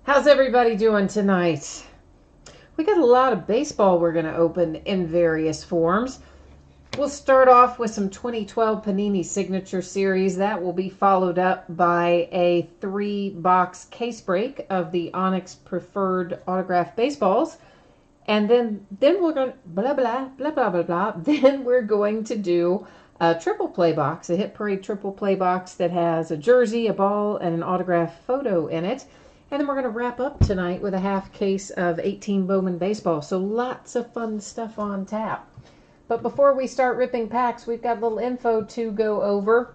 How's everybody doing tonight? We got a lot of baseball we're going to open in various forms. We'll start off with some 2012 Panini Signature Series. That will be followed up by a 3-box case break of the Onyx Preferred Autograph Baseballs. And then we're going to blah, blah, blah, blah, blah, blah. Then we're going to do a triple play box, a Hit Parade triple play box that has a jersey, a ball, and an autograph photo in it. And then we're going to wrap up tonight with a half case of 18 Bowman baseball. So lots of fun stuff on tap. But before we start ripping packs, we've got a little info to go over.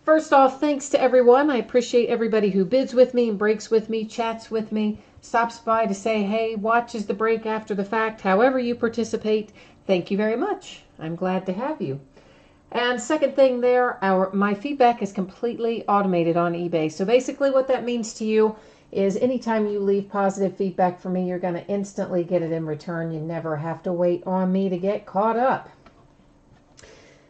First off, thanks to everyone. I appreciate everybody who bids with me and breaks with me, chats with me, stops by to say, hey, watches the break after the fact. However you participate, thank you very much. I'm glad to have you. And second thing there, my feedback is completely automated on eBay. So basically what that means to you is anytime you leave positive feedback for me, you're going to instantly get it in return. You never have to wait on me to get caught up.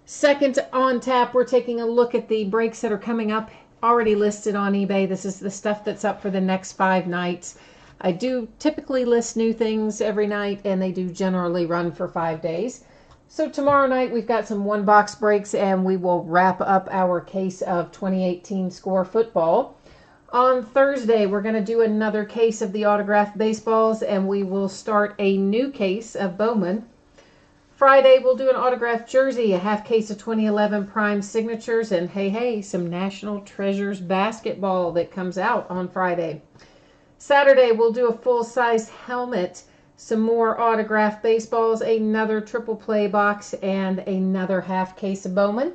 Second on tap, we're taking a look at the breaks that are coming up, already listed on eBay. This is the stuff that's up for the next 5 nights. I do typically list new things every night, and they do generally run for 5 days. So tomorrow night we've got some 1-box breaks, and we will wrap up our case of 2018 Score football. On Thursday we're going to do another case of the autographed baseballs, and we will start a new case of Bowman. Friday we'll do an autographed jersey, a half case of 2011 Prime Signatures, and hey, some National Treasures basketball that comes out on Friday. Saturday we'll do a full-size helmet, some more autographed baseballs, another triple play box, and another half case of Bowman.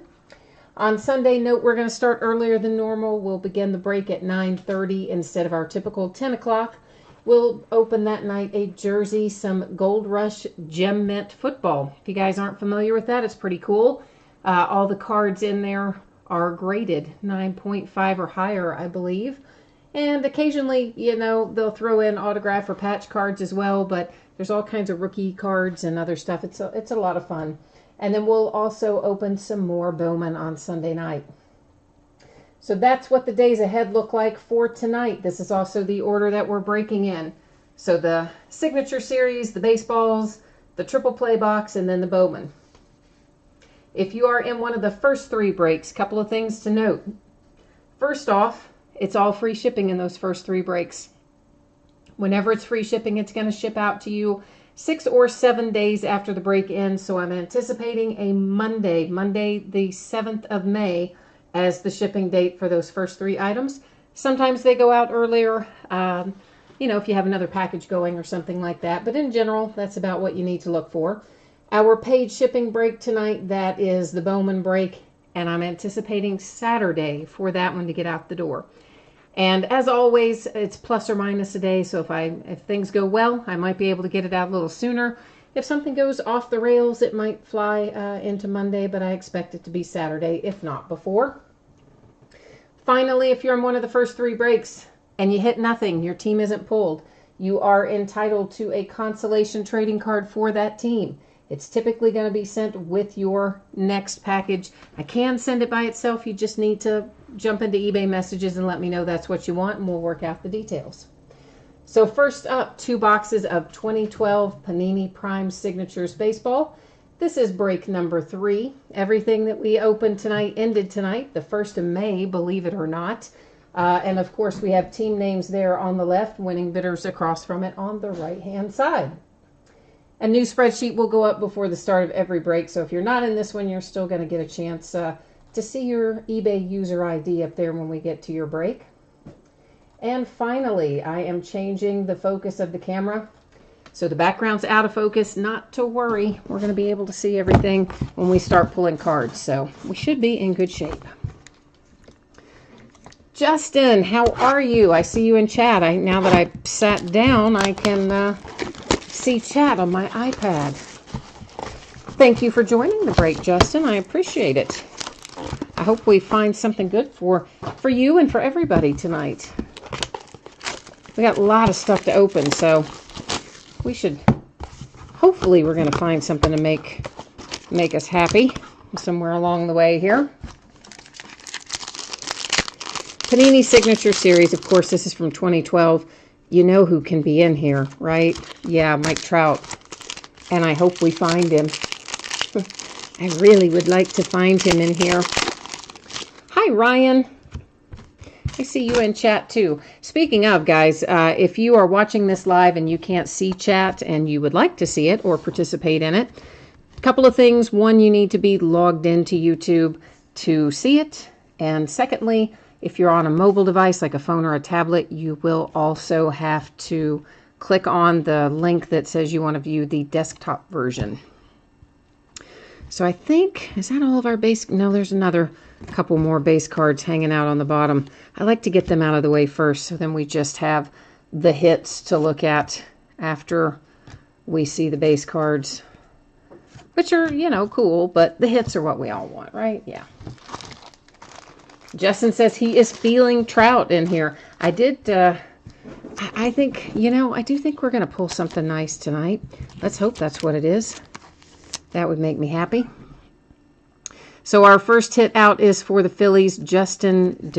On Sunday, note we're going to start earlier than normal. We'll begin the break at 9:30 instead of our typical 10 o'clock. We'll open that night a jersey, some Gold Rush Gem Mint football. If you guys aren't familiar with that, it's pretty cool. All the cards in there are graded 9.5 or higher, I believe. And occasionally, they'll throw in autograph or patch cards as well, but there's all kinds of rookie cards and other stuff. It's a lot of fun. And then we'll also open some more Bowman on Sunday night. So that's what the days ahead look like for tonight. This is also the order that we're breaking in. So the Signature Series, the baseballs, the triple play box, and then the Bowman. If you are in one of the first 3 breaks, couple of things to note. First off, it's all free shipping in those first 3 breaks. Whenever it's free shipping, it's going to ship out to you 6 or 7 days after the break ends. So I'm anticipating a Monday the 7th of May as the shipping date for those first 3 items. Sometimes they go out earlier, if you have another package going or something like that. But in general, that's about what you need to look for. Our paid shipping break tonight, that is the Bowman break, and I'm anticipating Saturday for that one to get out the door. And as always, it's plus or minus a day, so if things go well, I might be able to get it out a little sooner. If something goes off the rails, it might fly into Monday, but I expect it to be Saturday, if not before. Finally, if you're in one of the first 3 breaks and you hit nothing, your team isn't pulled, you are entitled to a consolation trading card for that team. It's typically going to be sent with your next package. I can send it by itself. You just need to jump into eBay messages and let me know that's what you want, and we'll work out the details. So first up, 2 boxes of 2012 Panini Prime Signatures Baseball. This is break number 3. Everything that we opened tonight ended tonight, the 1st of May, believe it or not. And of course, we have team names there on the left, winning bidders across from it on the right-hand side. A new spreadsheet will go up before the start of every break, so if you're not in this one, you're still going to get a chance to see your eBay user ID up there when we get to your break. And finally, I am changing the focus of the camera. So the background's out of focus. Not to worry, we're going to be able to see everything when we start pulling cards, so we should be in good shape. Justin, how are you? I see you in chat. Now that I sat down, I can see chat on my iPad. Thank you for joining the break, Justin. I appreciate it. I hope we find something good for you and for everybody tonight. We got a lot of stuff to open, so we should, hopefully we're going to find something to make us happy somewhere along the way here. Panini Signature Series. Of course, this is from 2012. You know who can be in here, right? Yeah, Mike Trout. And I hope we find him. I really would like to find him in here. Hi, Ryan. I see you in chat, too. Speaking of, guys, if you are watching this live and you can't see chat and you would like to see it or participate in it, a couple of things. One, you need to be logged into YouTube to see it. And secondly, if you're on a mobile device like a phone or a tablet, you will also have to click on the link that says you want to view the desktop version. So I think, is that all of our base? No, there's another couple more base cards hanging out on the bottom. I like to get them out of the way first, so then we just have the hits to look at after we see the base cards, which are, you know, cool, but the hits are what we all want, right? Yeah. Justin says he is feeling Trout in here. I did, I think, you know, I do think we're going to pull something nice tonight. Let's hope that's what it is. That would make me happy. So our first hit out is for the Phillies, Justin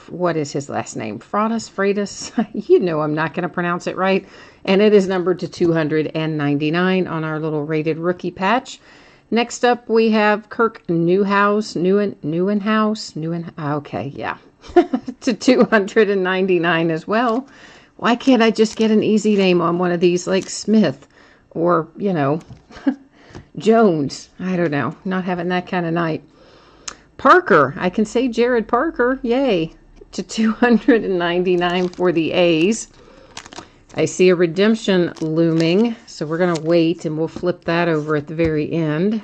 what is his last name? Freitas. You know I'm not going to pronounce it right. And it is numbered to 299 on our little rated rookie patch. Next up, we have Kirk Newhouse, okay, yeah, to 299 as well. Why can't I just get an easy name on one of these, like Smith or, you know, Jones? I don't know, not having that kind of night. Parker, I can say Jared Parker, yay, to 299 for the A's. I see a redemption looming, so we're going to wait and we'll flip that over at the very end.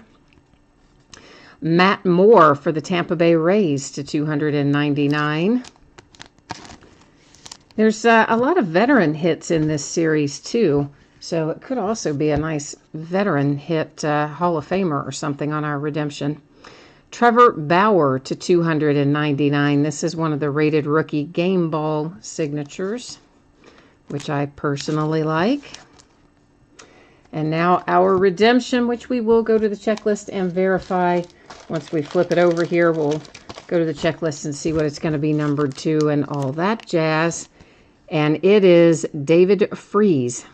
Matt Moore for the Tampa Bay Rays to 299. There's a lot of veteran hits in this series too, so it could also be a nice veteran hit, Hall of Famer or something on our redemption. Trevor Bauer to 299. This is one of the rated rookie game ball signatures, which I personally like. And now our redemption, which we will go to the checklist and verify. Once we flip it over here, we'll go to the checklist and see what it's going to be numbered to and all that jazz. And it is David Freese.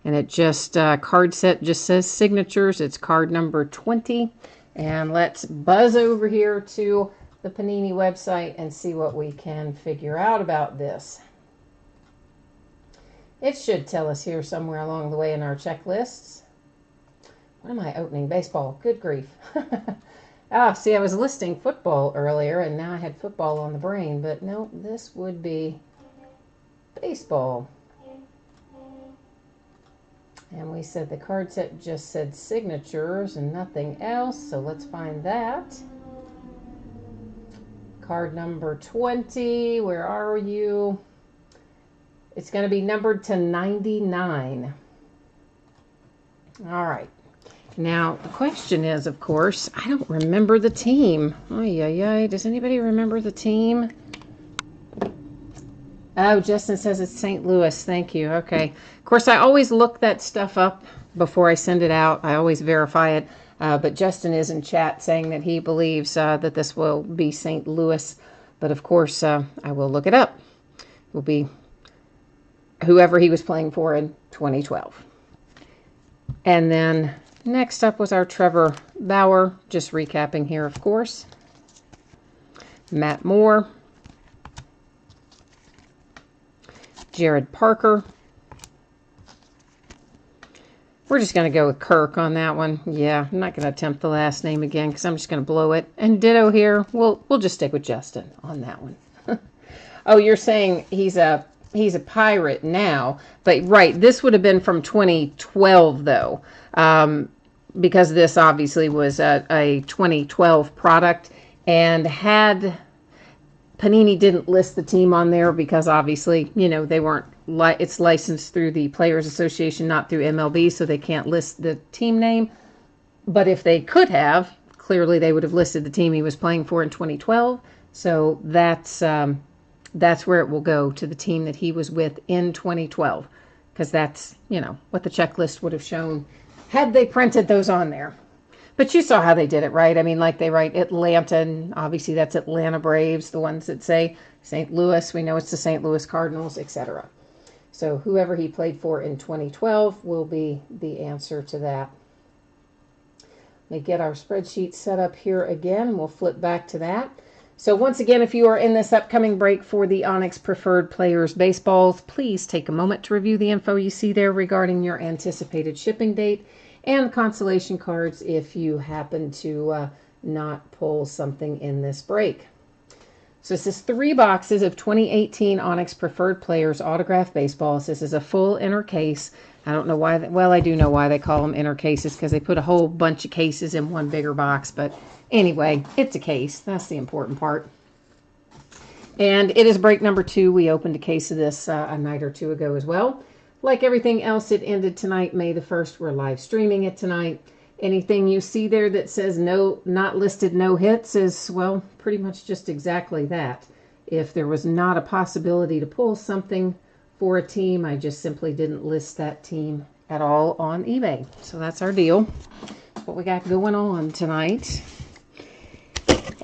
And it just, card set just says signatures. It's card number 20. And let's buzz over here to the Panini website and see what we can figure out about this. It should tell us here somewhere along the way in our checklists. When am I opening baseball? Good grief. See, I was listing football earlier, and now I had football on the brain. But no, this would be baseball. And we said the card set just said signatures and nothing else. So let's find that. Card number 20. Where are you? It's going to be numbered to 99. All right. Now, the question is, of course, I don't remember the team. Does anybody remember the team? Oh, Justin says it's St. Louis. Thank you. Okay. Of course, I always look that stuff up before I send it out. I always verify it. But Justin is in chat saying that he believes that this will be St. Louis. But, of course, I will look it up. It will be whoever he was playing for in 2012. And then next up was our Trevor Bauer. Just recapping here, of course. Matt Moore. Jared Parker. We're just going to go with Kirk on that one. Yeah, I'm not going to attempt the last name again because I'm just going to blow it. And ditto here. We'll just stick with Justin on that one. Oh, you're saying he's a pirate now. But right, this would have been from 2012 though. Because this obviously was a 2012 product, and had Panini didn't list the team on there because obviously, you know, they weren't, it's licensed through the Players Association, not through MLB, so they can't list the team name. But if they could have, clearly they would have listed the team he was playing for in 2012. So that's where it will go, to the team that he was with in 2012, because that's, you know, what the checklist would have shown had they printed those on there. But you saw how they did it, right? I mean, like they write Atlanta, and obviously that's Atlanta Braves. The ones that say St. Louis, we know it's the St. Louis Cardinals, etc. So whoever he played for in 2012 will be the answer to that. Let me get our spreadsheet set up here again, and we'll flip back to that. So once again, if you are in this upcoming break for the Onyx Preferred Players baseballs, please take a moment to review the info you see there regarding your anticipated shipping date and consolation cards if you happen to not pull something in this break. So this is 3 boxes of 2018 Onyx Preferred Players autographed baseballs. This is a full inner case. I don't know why, well, I do know why they call them inner cases, because they put a whole bunch of cases in one bigger box. But anyway, it's a case. That's the important part. And it is break number 2. We opened a case of this a night or two ago as well. Like everything else, it ended tonight, May the 1st. We're live streaming it tonight. Anything you see there that says no, not listed, no hits is, well, pretty much just exactly that. If there was not a possibility to pull something for a team, I just simply didn't list that team at all on eBay. So that's our deal. That's what we got going on tonight.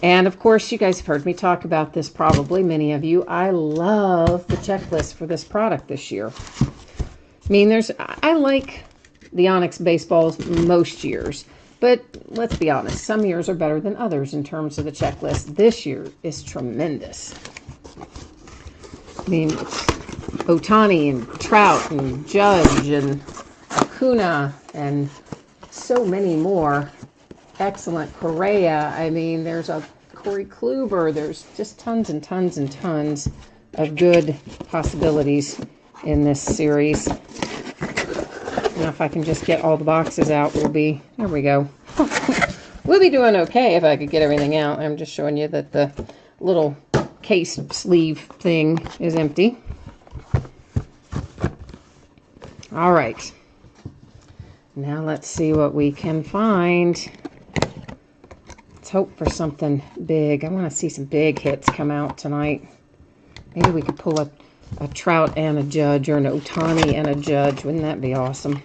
And of course, you guys have heard me talk about this probably, many of you. I love the checklist for this product this year. I mean, I like the Onyx baseballs most years, but let's be honest, some years are better than others in terms of the checklist. This year is tremendous. I mean, it's Ohtani and Trout and Judge and Acuna and so many more. Excellent. Correa. I mean, there's a Corey Kluber. There's just tons and tons and tons of good possibilities in this series. Now, if I can just get all the boxes out, there we go. We'll be doing okay if I could get everything out. I'm just showing you that the little case sleeve thing is empty. All right. Now let's see what we can find. Let's hope for something big. I want to see some big hits come out tonight. Maybe we could pull a Trout and a Judge, or an Ohtani and a Judge. Wouldn't that be awesome?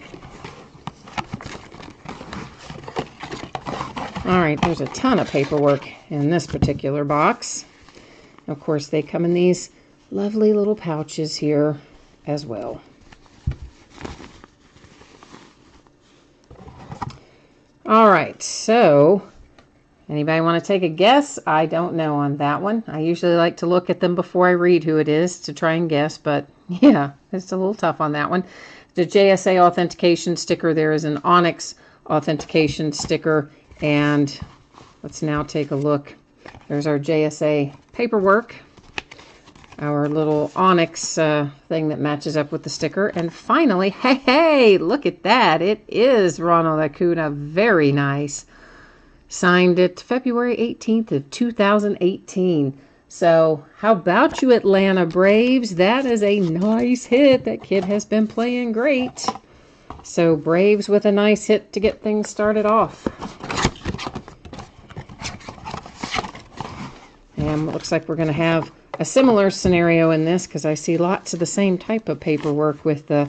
All right, there's a ton of paperwork in this particular box. Of course, they come in these lovely little pouches here as well. All right, so anybody want to take a guess? I don't know on that one. I usually like to look at them before I read who it is to try and guess, but yeah, it's a little tough on that one. The JSA authentication sticker, there is an Onyx authentication sticker, and let's now take a look. There's our JSA paperwork, our little Onyx thing that matches up with the sticker, and finally, hey, look at that. It is Ronald Acuna. Very nice. Signed it February 18th of 2018. So how about you, Atlanta Braves? That is a nice hit. That kid has been playing great. So Braves with a nice hit to get things started off. And it looks like we're going to have a similar scenario in this, because I see lots of the same type of paperwork with the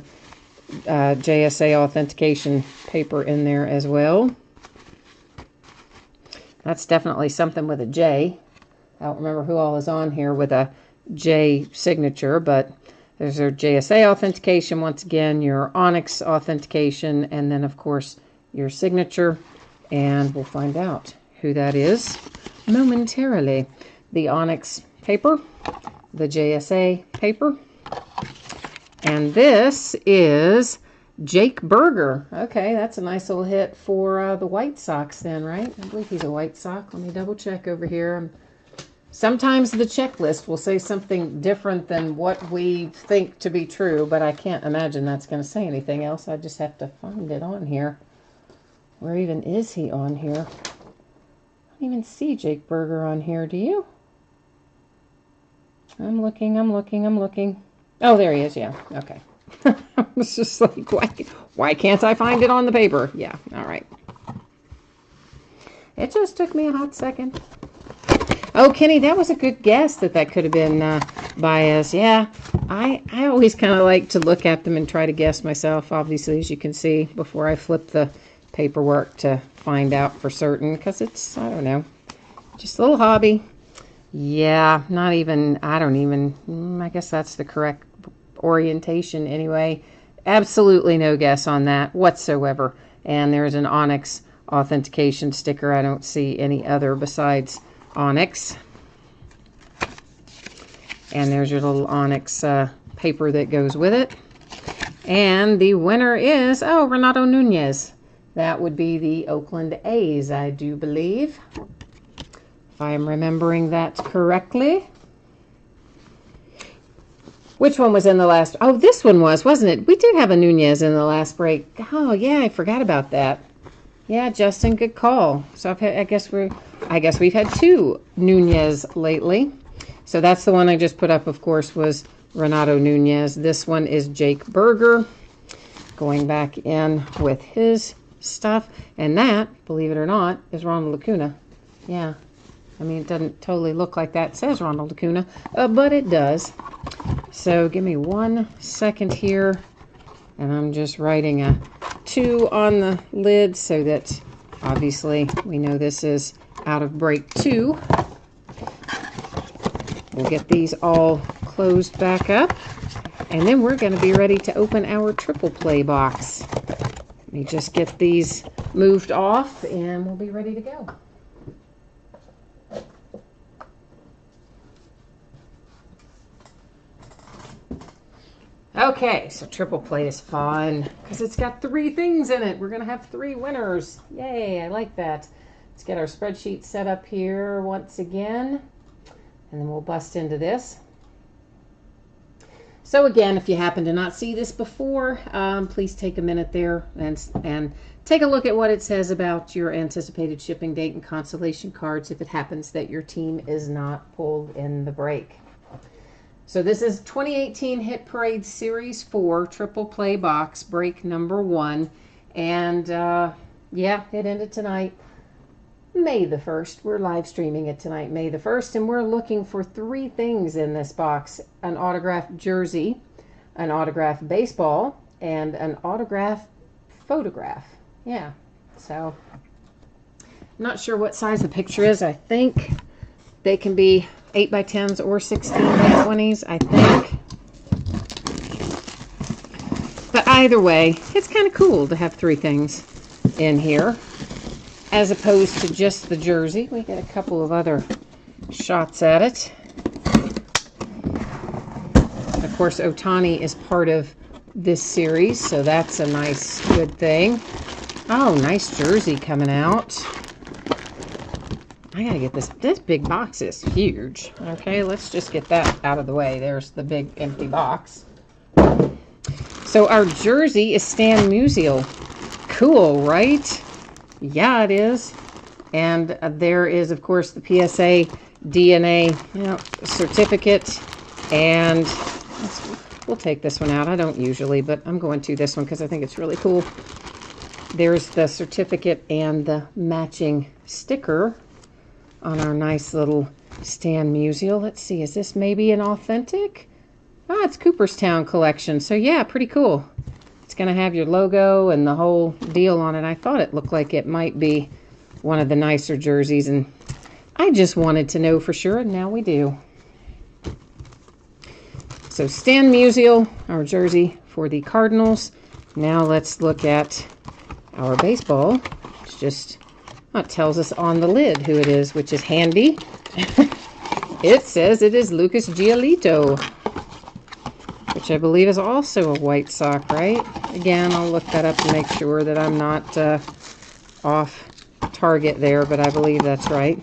JSA authentication paper in there as well. That's definitely something with a J. I don't remember who all is on here with a J signature, but there's our JSA authentication, once again, your Onyx authentication, and then, of course, your signature. And we'll find out who that is momentarily. The Onyx paper, the JSA paper, and this is Jake Burger. Okay, that's a nice little hit for the White Sox then, right? I believe he's a White Sox. Let me double check over here. Sometimes the checklist will say something different than what we think to be true, but I can't imagine that's going to say anything else. I just have to find it on here. Where even is he on here? I don't even see Jake Burger on here, do you? I'm looking. Oh, there he is, yeah, okay. I was just like, why can't I find it on the paper? Yeah, all right. It just took me a hot second. Oh, Kenny, that was a good guess that could have been Baez. Yeah, I always kind of like to look at them and try to guess myself, obviously, as you can see, before I flip the paperwork to find out for certain, because it's, I don't know, just a little hobby. Yeah, not even, I don't even, I guess that's the correct orientation anyway. Absolutely no guess on that whatsoever. And there's an Onyx authentication sticker. I don't see any other besides Onyx. And there's your little Onyx paper that goes with it. And the winner is, oh, Renato Nunez. That would be the Oakland A's, I do believe, if I'm remembering that correctly. Which one was in the last? Oh, this one was, wasn't it? We did have a Nunez in the last break. Oh, yeah, I forgot about that. Yeah, Justin, good call. So I guess we've had two Nunez lately. So that's the one I just put up, of course, was Renato Nunez. This one is Jake Berger, going back in with his stuff. And that, believe it or not, is Ronald Acuna. Yeah. I mean, it doesn't totally look like that. It says Ronald Acuna, but it does. So give me 1 second here. And I'm just writing a 2 on the lid so that obviously we know this is out of break 2. We'll get these all closed back up. And then we're going to be ready to open our triple play box. Let me just get these moved off and we'll be ready to go. Okay, so triple play is fun because it's got 3 things in it. We're going to have 3 winners. Yay, I like that. Let's get our spreadsheet set up here once again, and then we'll bust into this. So again, if you happen to not see this before, please take a minute there and take a look at what it says about your anticipated shipping date and consolation cards if it happens that your team is not pulled in the break. So this is 2018 Hit Parade Series 4 Triple Play Box, break number 1. And yeah, it ended tonight, May the 1st. We're live streaming it tonight, May the 1st. And we're looking for 3 things in this box: an autographed jersey, an autographed baseball, and an autographed photograph. Yeah, so I'm not sure what size the picture is. I think they can be 8x10s or 16x20s, I think. But either way, it's kind of cool to have 3 things in here, as opposed to just the jersey. We get a couple of other shots at it. Of course, Ohtani is part of this series, so that's a nice, good thing. Oh, nice jersey coming out. I gotta get this. This big box is huge. Okay, let's just get that out of the way. There's the big empty box. So our jersey is Stan Musial. Cool, right? Yeah, it is. And there is, of course, the PSA DNA certificate. And we'll take this one out. I don't usually, but I'm going to this one because I think it's really cool. There's the certificate and the matching sticker on our nice little Stan Musial. Let's see, is this maybe an authentic? Oh, it's Cooperstown collection. So yeah, pretty cool. It's going to have your logo and the whole deal on it. I thought it looked like it might be one of the nicer jerseys, and I just wanted to know for sure, and now we do. So Stan Musial, our jersey for the Cardinals. Now let's look at our baseball. It's just, it tells us on the lid who it is, which is handy. It says it is Lucas Giolito, which I believe is also a White Sox, right? Again, I'll look that up to make sure that I'm not off target there, but I believe that's right.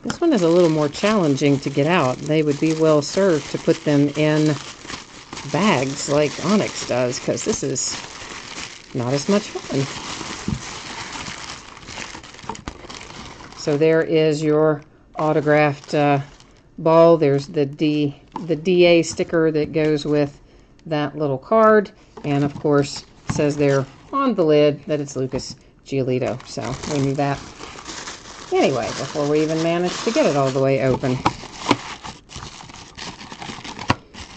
This one is a little more challenging to get out. They would be well served to put them in bags like Onyx does, because this is not as much fun. So there is your autographed ball. There's the DA sticker that goes with that little card. And of course, it says there on the lid that it's Lucas Giolito. So we knew that anyway before we even managed to get it all the way open.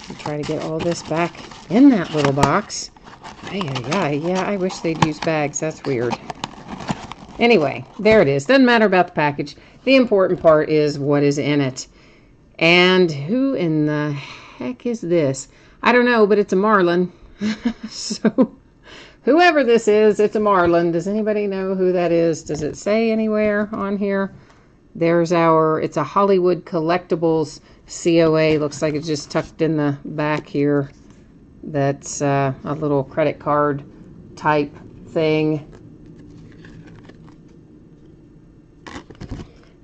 I'll try to get all this back in that little box. Yeah, I wish they'd use bags. That's weird. Anyway, there it is. Doesn't matter about the package. The important part is what is in it. And who in the heck is this? I don't know, but it's a Marlin. So whoever this is, it's a Marlin. Does anybody know who that is? Does it say anywhere on here? There's it's a Hollywood Collectibles COA. Looks like it's just tucked in the back here. That's a little credit card type thing.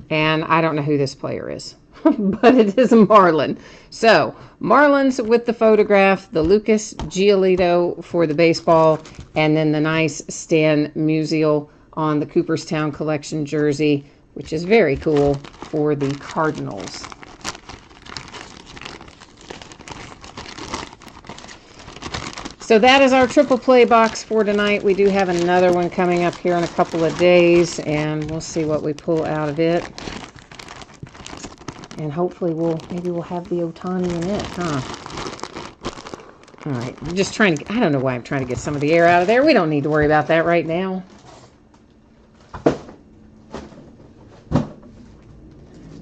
And I don't know who this player is, but it is a Marlin. So, Marlins with the photograph, the Lucas Giolito for the baseball, and then the nice Stan Musial on the Cooperstown Collection jersey, which is very cool for the Cardinals. So that is our triple play box for tonight. We do have another one coming up here in a couple of days, and we'll see what we pull out of it. And hopefully maybe we'll have the Ohtani in it, huh? All right, I'm just trying to, I don't know why I'm trying to get some of the air out of there. We don't need to worry about that right now.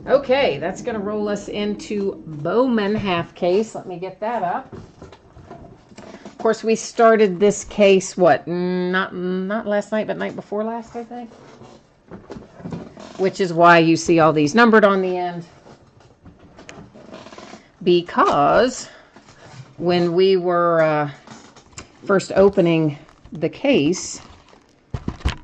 Okay, that's going to roll us into Bowman half case. Let me get that up. Of course, we started this case, what, not last night, but night before last, I think. Which is why you see all these numbered on the end. Because when we were first opening the case,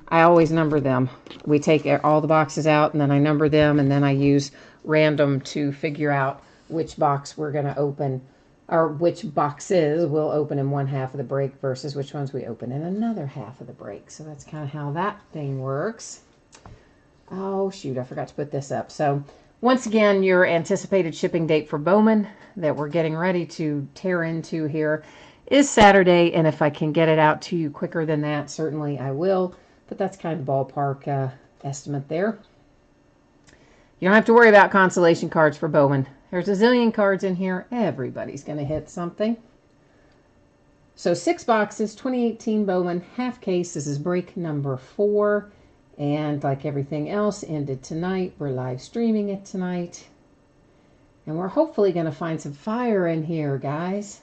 I always number them. We take all the boxes out, and then I number them, and then I use random to figure out which box we're going to open, or which boxes we'll open in one half of the break versus which ones we open in another half of the break. So that's kind of how that thing works. Oh, shoot, I forgot to put this up. So once again, your anticipated shipping date for Bowman that we're getting ready to tear into here is Saturday, and if I can get it out to you quicker than that, certainly I will. But that's kind of ballpark estimate there. You don't have to worry about consolation cards for Bowman. There's a zillion cards in here. Everybody's going to hit something. So 6 boxes, 2018 Bowman half case. This is break number 4. And like everything else, ended tonight. We're live streaming it tonight. And we're hopefully going to find some fire in here, guys.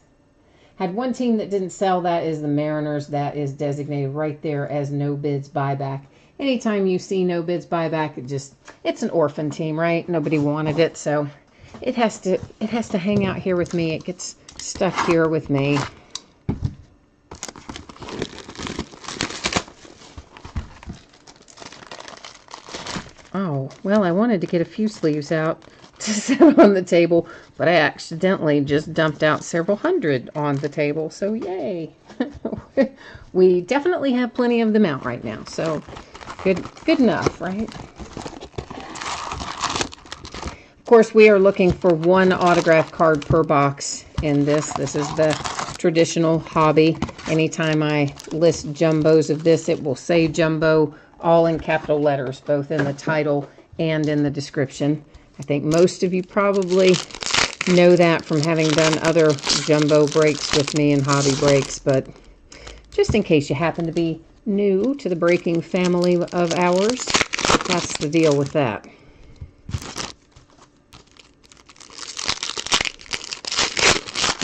Had one team that didn't sell, that is the Mariners. That is designated right there as no bids buyback. Anytime you see no bids buyback, it's an orphan team, right? Nobody wanted it, so it has to hang out here with me. It gets stuck here with me. Oh, well, I wanted to get a few sleeves out to set on the table, but I accidentally just dumped out several hundred on the table, so yay. We definitely have plenty of them out right now, so good enough, right? Of course, we are looking for 1 autograph card per box in this. This is the traditional hobby. Anytime I list jumbos of this, it will say jumbo, all in capital letters, both in the title and in the description. I think most of you probably know that from having done other jumbo breaks with me and hobby breaks, but just in case you happen to be new to the breaking family of ours, that's the deal with that.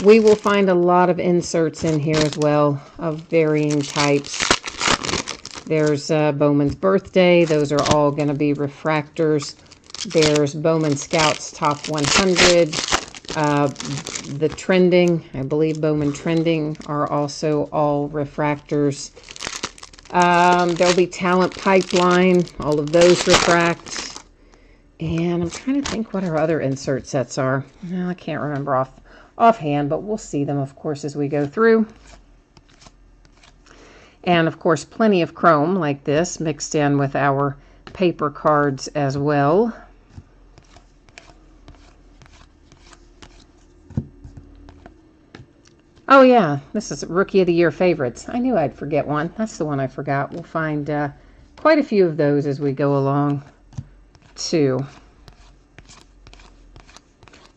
We will find a lot of inserts in here as well of varying types. There's Bowman's birthday. Those are all going to be refractors. There's Bowman Scouts Top 100. The trending, I believe Bowman trending are also all refractors. There'll be Talent Pipeline. All of those refract. And I'm trying to think what our other insert sets are. Well, I can't remember offhand, but we'll see them, of course, as we go through. And, of course, plenty of chrome like this mixed in with our paper cards as well. Oh, yeah, this is Rookie of the Year favorites. I knew I'd forget one. That's the one I forgot. We'll find quite a few of those as we go along, too.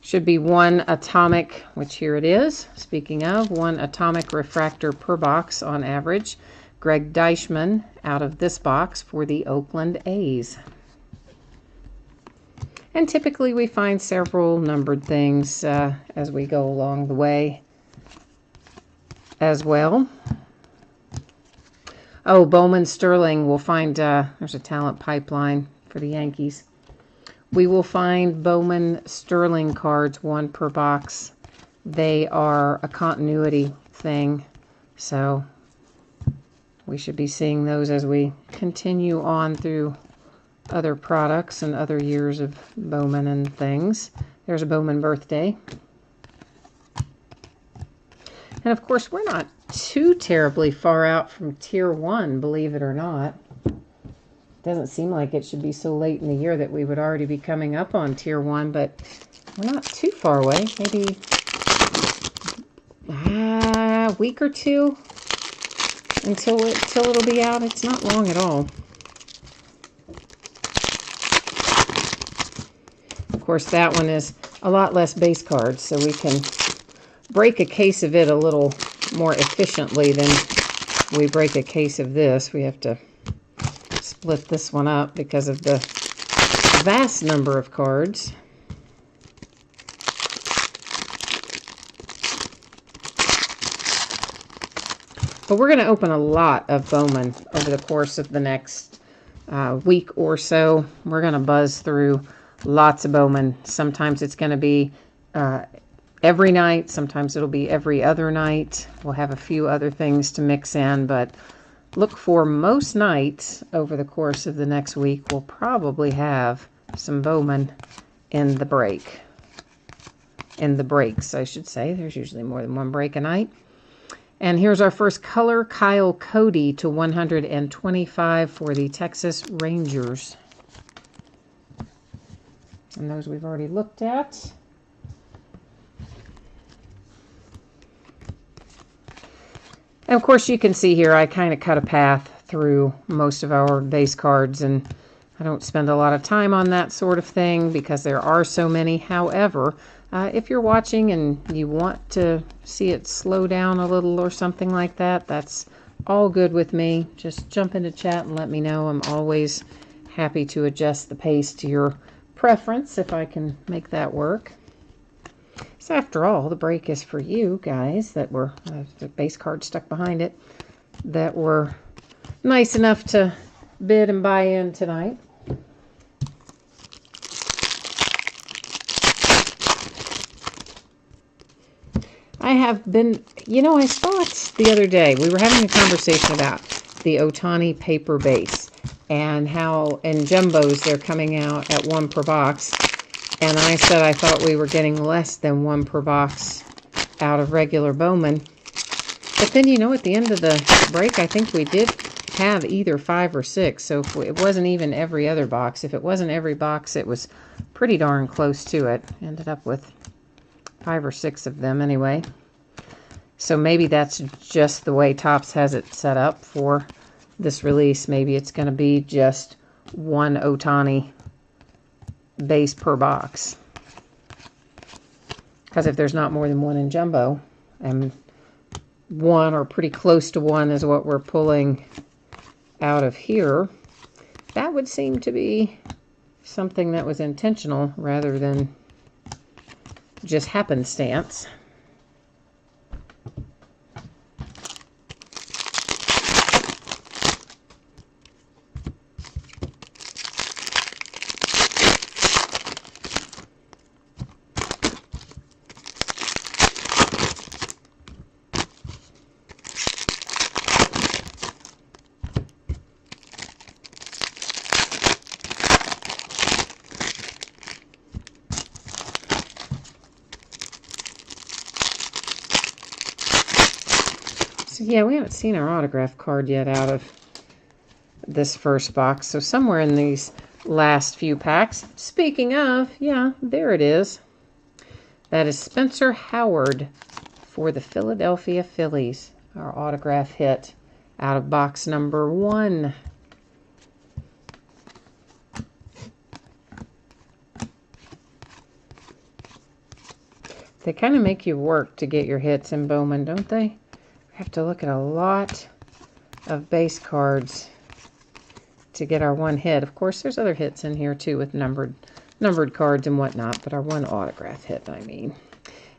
Should be 1 atomic, which here it is. Speaking of, 1 atomic refractor per box on average. Greg Deichmann out of this box for the Oakland A's. And typically we find several numbered things as we go along the way as well. Oh, Bowman Sterling, we'll find, there's a talent pipeline for the Yankees. We will find Bowman Sterling cards, 1 per box. They are a continuity thing, so we should be seeing those as we continue on through other products and other years of Bowman and things. There's a Bowman birthday. And of course, we're not too terribly far out from Tier 1, believe it or not. Doesn't seem like it should be so late in the year that we would already be coming up on Tier 1, but we're not too far away. Maybe a week or two until it'll be out. It's not long at all. Of course, that one is a lot less base cards, so we can break a case of it a little more efficiently than we break a case of this. We have to split this one up because of the vast number of cards. But we're going to open a lot of Bowman over the course of the next week or so. We're going to buzz through lots of Bowman. Sometimes it's going to be every night. Sometimes it'll be every other night. We'll have a few other things to mix in, but look for most nights over the course of the next week. We'll probably have some Bowman in the break. In the breaks, I should say. There's usually more than one break a night. And here's our first color, Kyle Cody to 125 for the Texas Rangers. And those we've already looked at. And of course, you can see here, I kind of cut a path through most of our base cards, and I don't spend a lot of time on that sort of thing because there are so many. However, if you're watching and you want to see it slow down a little or something like that, that's all good with me. Just jump into chat and let me know. I'm always happy to adjust the pace to your preference if I can make that work. So after all, the break is for you guys that were, the base card stuck behind it, that were nice enough to bid and buy in tonight. I have been, you know, I saw it the other day. We were having a conversation about the Ohtani paper base and how in jumbos they're coming out at 1 per box. And I said I thought we were getting less than 1 per box out of regular Bowman. But then, you know, at the end of the break, I think we did have either 5 or 6. So if it wasn't even every other box. If it wasn't every box, it was pretty darn close to it. Ended up with 5 or 6 of them anyway. So maybe that's just the way Topps has it set up for this release. Maybe it's going to be just 1 Ohtani base per box. Because if there's not more than 1 in jumbo, and 1 or pretty close to 1 is what we're pulling out of here, that would seem to be something that was intentional rather than just happenstance. So yeah, we haven't seen our autograph card yet out of this first box. So somewhere in these last few packs. Speaking of, yeah, there it is. That is Spencer Howard for the Philadelphia Phillies. Our autograph hit out of box number 1. They kind of make you work to get your hits in Bowman, don't they? You have to look at a lot of base cards to get our one hit. Of course, there's other hits in here too with numbered cards and whatnot, but our one autograph hit, I mean.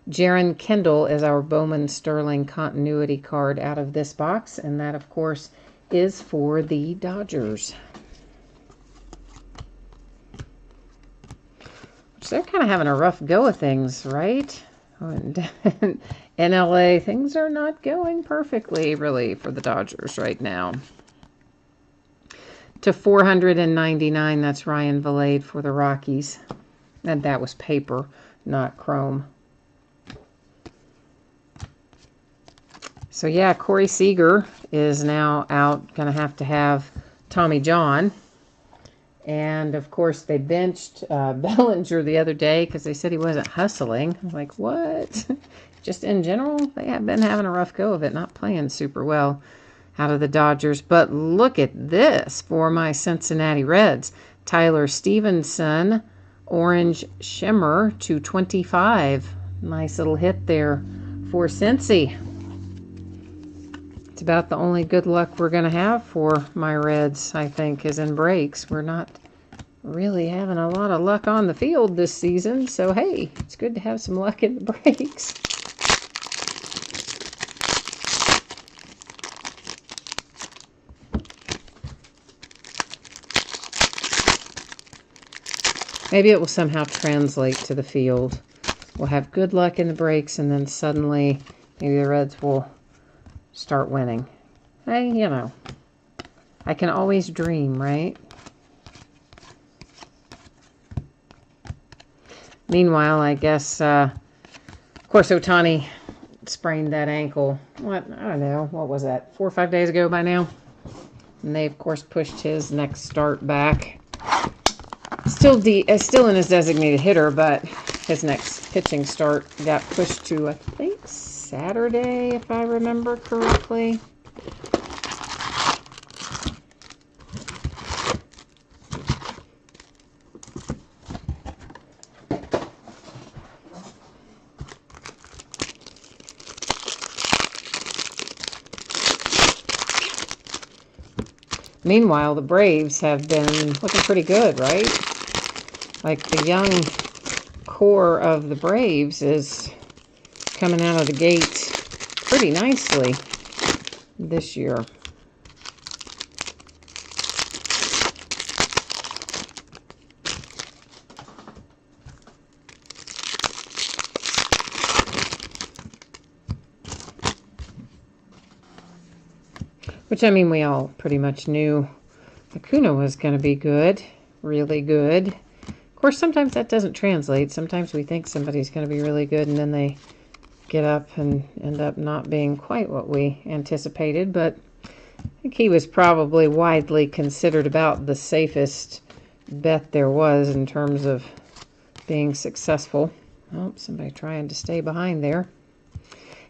Jaron Kendall is our Bowman Sterling continuity card out of this box, and that, of course, is for the Dodgers. Which they're kind of having a rough go of things, right? And in LA, things are not going perfectly, really, for the Dodgers right now. To 499, that's Ryan Vilade for the Rockies. And that was paper, not chrome. So yeah, Corey Seager is now out, going to have Tommy John. And of course they benched Bellinger the other day because they said he wasn't hustling. I'm like, what? Just in general, they have been having a rough go of it, not playing super well out of the Dodgers. But look at this for my Cincinnati Reds. Tyler Stevenson, Orange Shimmer, 225. Nice little hit there for Cincy. It's about the only good luck we're going to have for my Reds, I think, is in breaks. We're not really having a lot of luck on the field this season, so hey, it's good to have some luck in the breaks. Maybe it will somehow translate to the field. We'll have good luck in the breaks, and then suddenly maybe the Reds will start winning. Hey, you know, I can always dream, right? Meanwhile, I guess, of course, Ohtani sprained that ankle. I don't know, what was that, 4 or 5 days ago by now? And they, of course, pushed his next start back. Still in his designated hitter, but his next pitching start got pushed to, I think, Saturday, if I remember correctly. Meanwhile, the Braves have been looking pretty good, right? Like the young core of the Braves is coming out of the gate pretty nicely this year. Which, I mean, we all pretty much knew Acuna was going to be good, really good. Of course, sometimes that doesn't translate. Sometimes we think somebody's going to be really good, and then they get up and end up not being quite what we anticipated. But I think he was probably widely considered about the safest bet there was in terms of being successful. Oh, somebody trying to stay behind there.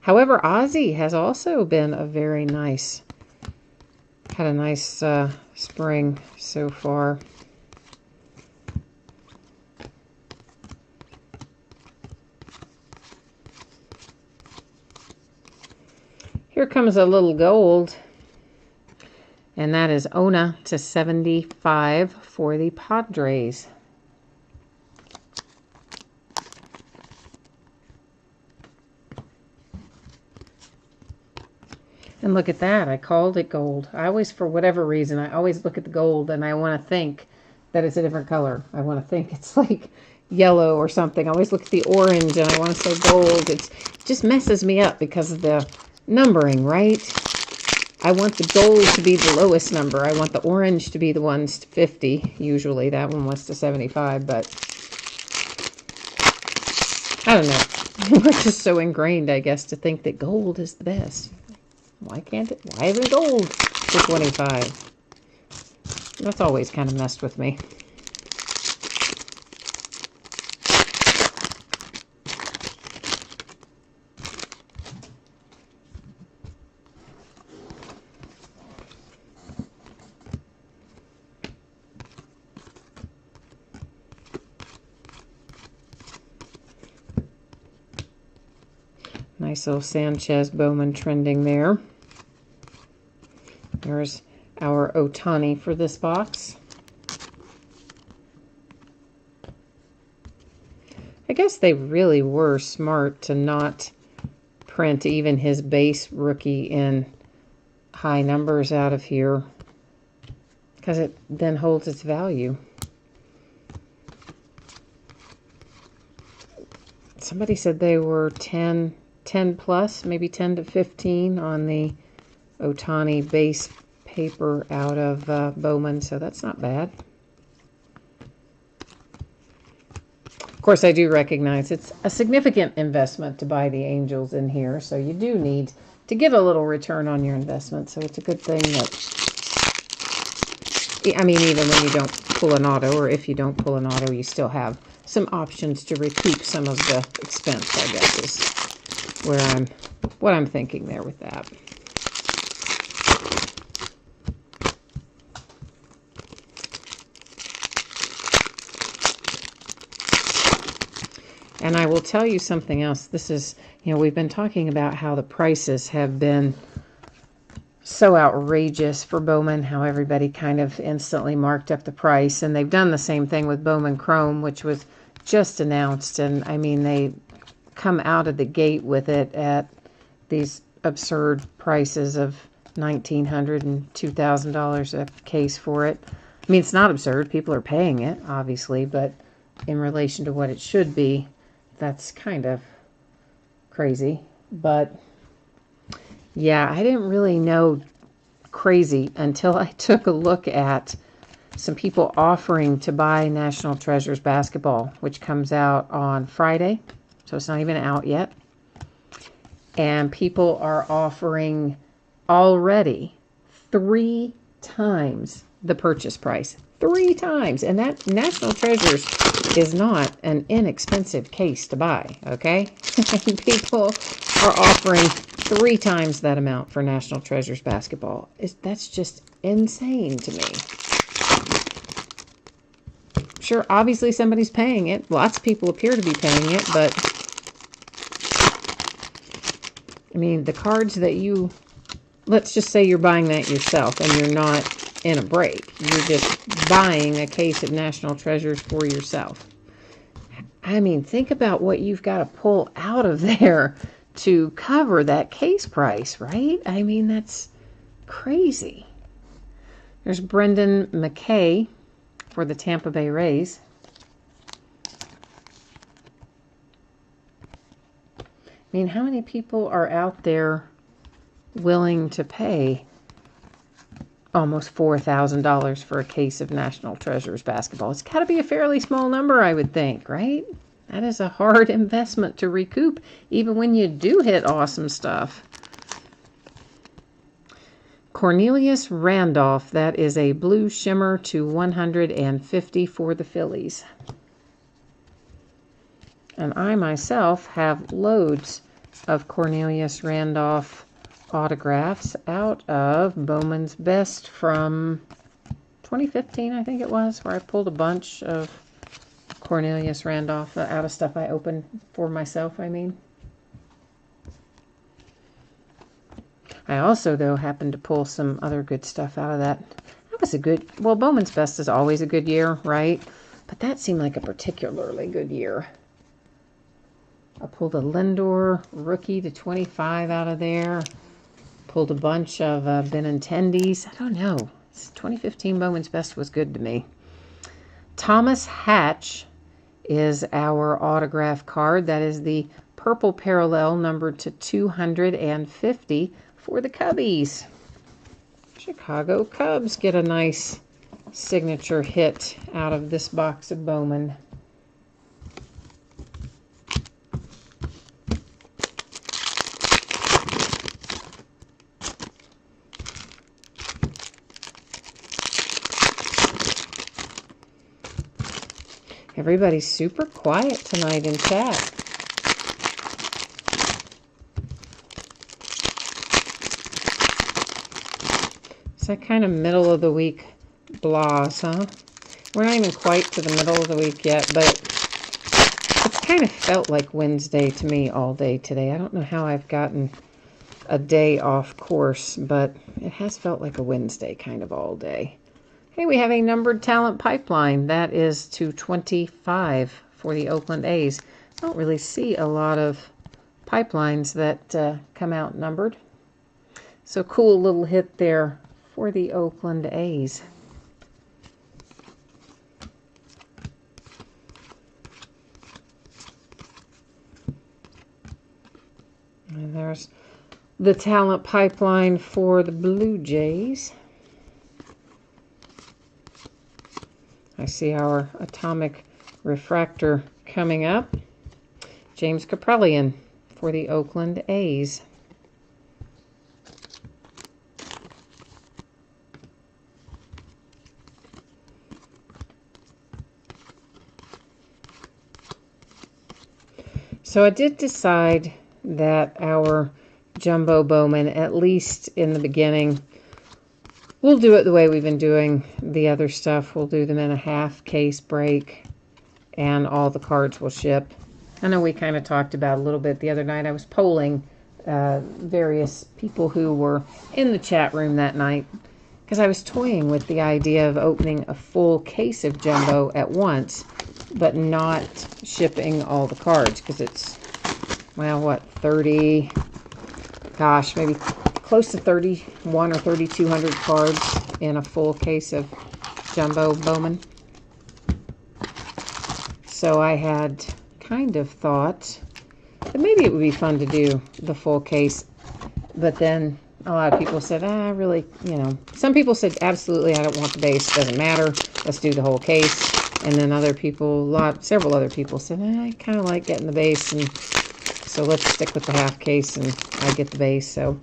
However, Ozzy has also been a very nice, had a nice spring so far. Here comes a little gold, and that is Ona /75 for the Padres. And look at that, I called it gold. I always, for whatever reason, I always look at the gold and I want to think that it's a different color. I want to think it's like yellow or something. I always look at the orange and I want to say gold. It just messes me up because of the numbering, right? I want the gold to be the lowest number. I want the orange to be the ones to 50. Usually that one was to 75, but I don't know. We're just so ingrained, I guess, to think that gold is the best. Why can't it? Why isn't gold to 25? That's always kind of messed with me. Nice little Sanchez Bowman trending there. There's our Ohtani for this box. I guess they really were smart to not print even his base rookie in high numbers out of here, because it then holds its value. Somebody said they were 10 plus, maybe 10 to 15 on the Ohtani base paper out of Bowman, so that's not bad. Of course, I do recognize it's a significant investment to buy the Angels in here, so you do need to get a little return on your investment. So it's a good thing that, I mean, even when you don't pull an auto, or if you don't pull an auto, you still have some options to recoup some of the expense, I guess, is what I'm thinking there with that. And I will tell you something else. This is, we've been talking about how the prices have been so outrageous for Bowman, how everybody kind of instantly marked up the price. And they've done the same thing with Bowman Chrome, which was just announced. And I mean, they come out of the gate with it at these absurd prices of $1,900 and $2,000 a case for it. I mean, it's not absurd. People are paying it, obviously, but in relation to what it should be, that's kind of crazy. But yeah, I didn't really know crazy until I took a look at some people offering to buy National Treasures Basketball, which comes out on Friday, so it's not even out yet. And people are offering already 3 times the purchase price. 3 times. And that National Treasures is not an inexpensive case to buy, okay? People are offering 3 times that amount for National Treasures Basketball. That's just insane to me. Sure, obviously somebody's paying it. Lots of people appear to be paying it, but I mean, the cards that let's just say you're buying that yourself and you're not in a break. You're just buying a case of National Treasures for yourself. I mean, think about what you've got to pull out of there to cover that case price, right? I mean, that's crazy. There's Brendan McKay for the Tampa Bay Rays. I mean, how many people are out there willing to pay almost $4,000 for a case of National Treasures Basketball? It's got to be a fairly small number, I would think, right? That is a hard investment to recoup, even when you do hit awesome stuff. Cornelius Randolph, that is a blue shimmer to 150 for the Phillies. And I myself have loads of Cornelius Randolph autographs out of Bowman's Best from 2015, I think it was, where I pulled a bunch of Cornelius Randolph out of stuff I opened for myself, I mean. I also, though, happened to pull some other good stuff out of that. That was a good, well, Bowman's Best is always a good year, right? But that seemed like a particularly good year. I pulled a Lindor rookie to 25 out of there. Pulled a bunch of Benintendi's. I don't know. 2015 Bowman's Best was good to me. Thomas Hatch is our autograph card. That is the purple parallel numbered to 250 for the Cubbies. Chicago Cubs get a nice signature hit out of this box of Bowman. Everybody's super quiet tonight in chat. It's that kind of middle of the week blahs, huh? We're not even quite to the middle of the week yet, but it's kind of felt like Wednesday to me all day today. I don't know how I've gotten a day off course, but it has felt like a Wednesday kind of all day. Hey, we have a numbered talent pipeline. That is to 25 for the Oakland A's. I don't really see a lot of pipelines that come out numbered. So cool little hit there for the Oakland A's. And there's the talent pipeline for the Blue Jays. I see our atomic refractor coming up. James Kaprielian for the Oakland A's. So I did decide that our jumbo Bowman, at least in the beginning, we'll do it the way we've been doing the other stuff. We'll do them in a half case break, and all the cards will ship. I know we kind of talked about a little bit the other night. I was polling various people who were in the chat room that night because I was toying with the idea of opening a full case of jumbo at once, but not shipping all the cards because it's, well, what, 30, gosh, maybe close to 31 or 3,200 cards in a full case of jumbo Bowman. So I had kind of thought that maybe it would be fun to do the full case, but then a lot of people said, really, some people said, absolutely, I don't want the base, doesn't matter, let's do the whole case. And then other people, several other people said, I kind of like getting the base, and so let's stick with the half case and I get the base. So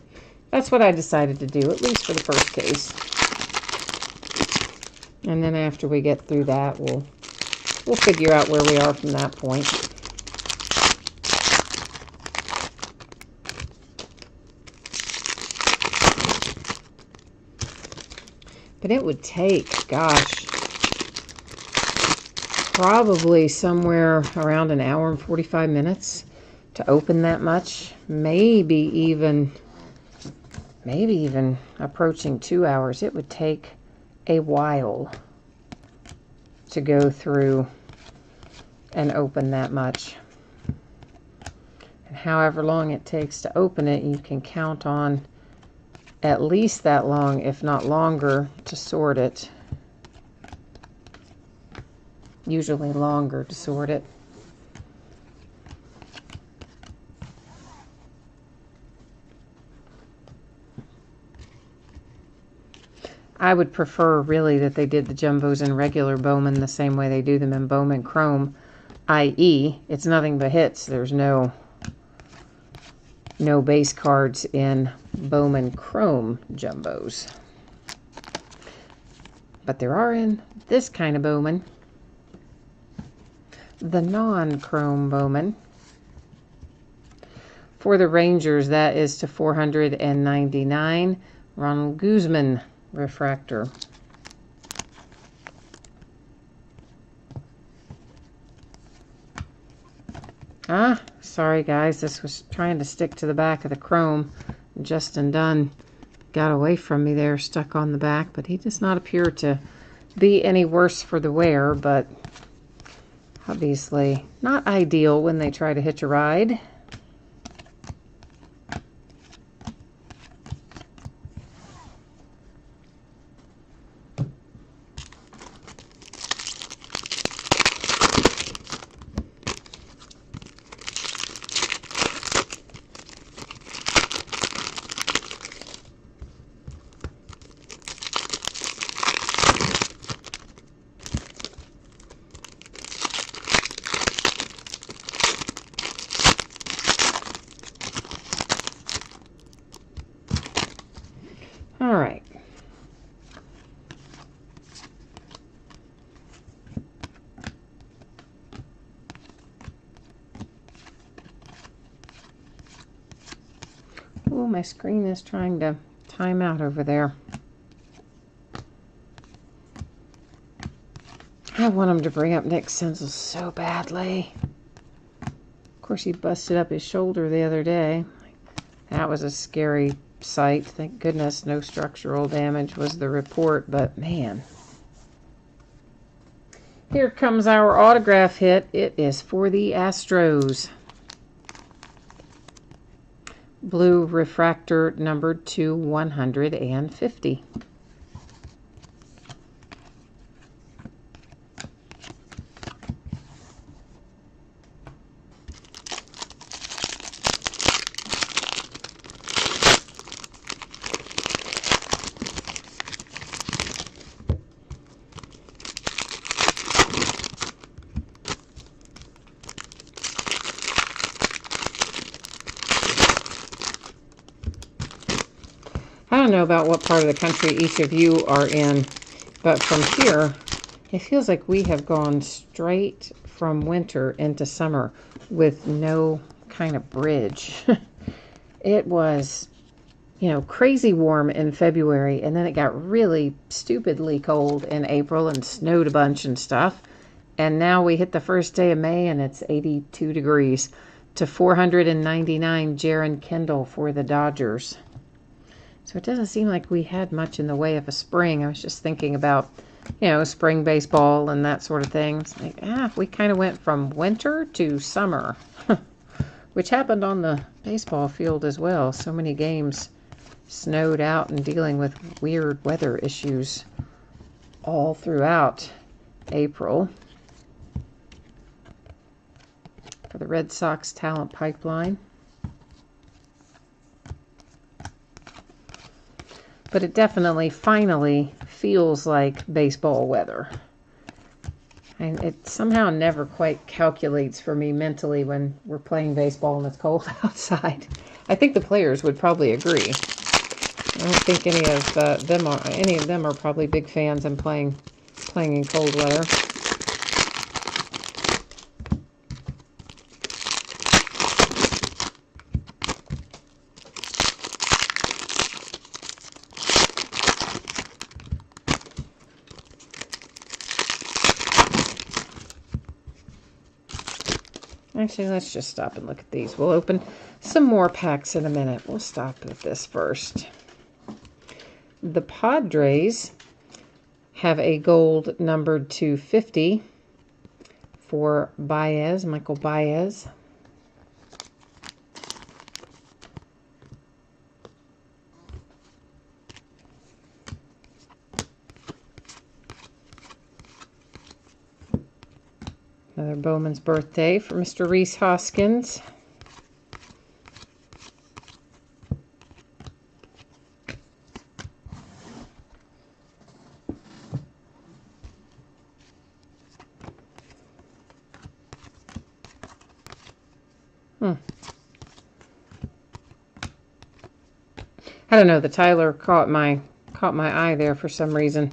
that's what I decided to do, at least for the first case. And then after we get through that, we'll figure out where we are from that point. But it would take, gosh, probably somewhere around an hour and 45 minutes to open that much. Maybe even approaching 2 hours. It would take a while to go through and open that much. And however long it takes to open it, you can count on at least that long, if not longer, to sort it. Usually longer to sort it. I would prefer really that they did the jumbos in regular Bowman the same way they do them in Bowman Chrome, i.e. it's nothing but hits. There's no base cards in Bowman Chrome jumbos. But there are in this kind of Bowman. The non-Chrome Bowman. For the Rangers, that is to 499. Ronald Guzman refractor. Sorry guys, this was trying to stick to the back of the Chrome. Justin Dunn got away from me there, stuck on the back, but he does not appear to be any worse for the wear, but obviously not ideal when they try to hitch a ride. All right. Oh, my screen is trying to time out over there. I want him to bring up Nick Senzel so badly. Of course, he busted up his shoulder the other day. That was a scary sight. Thank goodness no structural damage was the report, but man. Here comes our autograph hit. It is for the Astros. Blue refractor numbered to 150. I don't know about what part of the country each of you are in, but from here, it feels like we have gone straight from winter into summer with no kind of bridge. It was, you know, crazy warm in February, and then it got really stupidly cold in April and snowed a bunch and stuff. And now we hit the first day of May, and it's 82 degrees. To 499, Jaron Kendall for the Dodgers. So it doesn't seem like we had much in the way of a spring. I was just thinking about, you know, spring baseball and that sort of thing. It's like, we kind of went from winter to summer, which happened on the baseball field as well. So many games snowed out and dealing with weird weather issues all throughout April. For the Red Sox talent pipeline. But it definitely, finally, feels like baseball weather. And it somehow never quite calculates for me mentally when we're playing baseball and it's cold outside. I think the players would probably agree. I don't think any of them are probably big fans and playing in cold weather. Actually, let's just stop and look at these. We'll open some more packs in a minute. We'll stop with this first. The Padres have a gold numbered to 50 for Baez, Michael Baez. Another Bowman's birthday for Mr. Reese Hoskins. I don't know, the Tyler caught my eye there for some reason.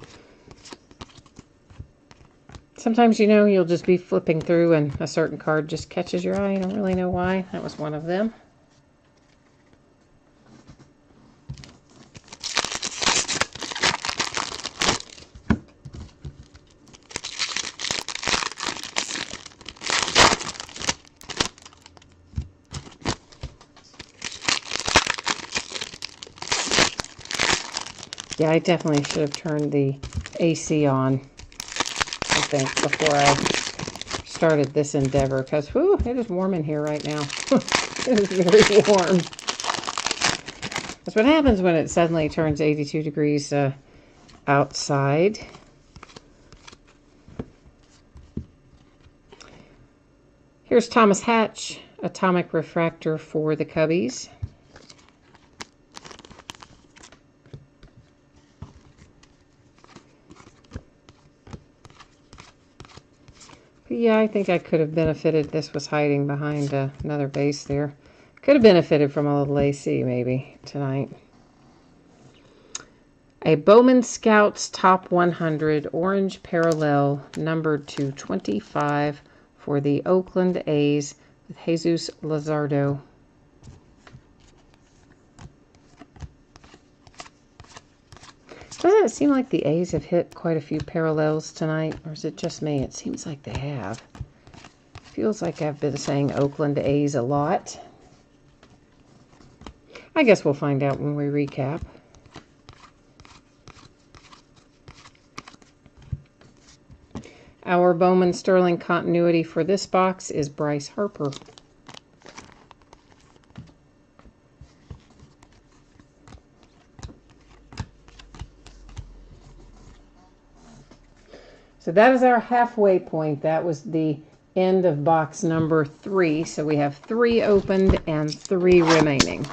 Sometimes, you know, you'll just be flipping through and a certain card just catches your eye. I don't really know why. That was one of them. Yeah, I definitely should have turned the AC on, I think, before I started this endeavor, because, whew, it is warm in here right now. It is very warm. That's what happens when it suddenly turns 82 degrees outside. Here's Thomas Hatch, Atomic Refractor for the Cubbies. Yeah, I think I could have benefited. This was hiding behind another base there. Could have benefited from a little AC maybe tonight. A Bowman Scouts Top 100 Orange Parallel numbered to 25 for the Oakland A's with Jesus Luzardo. Doesn't it seem like the A's have hit quite a few parallels tonight? Or is it just me? It seems like they have. Feels like I've been saying Oakland A's a lot. I guess we'll find out when we recap. Our Bowman Sterling continuity for this box is Bryce Harper. So that is our halfway point. That was the end of box number 3. So we have 3 opened and 3 remaining.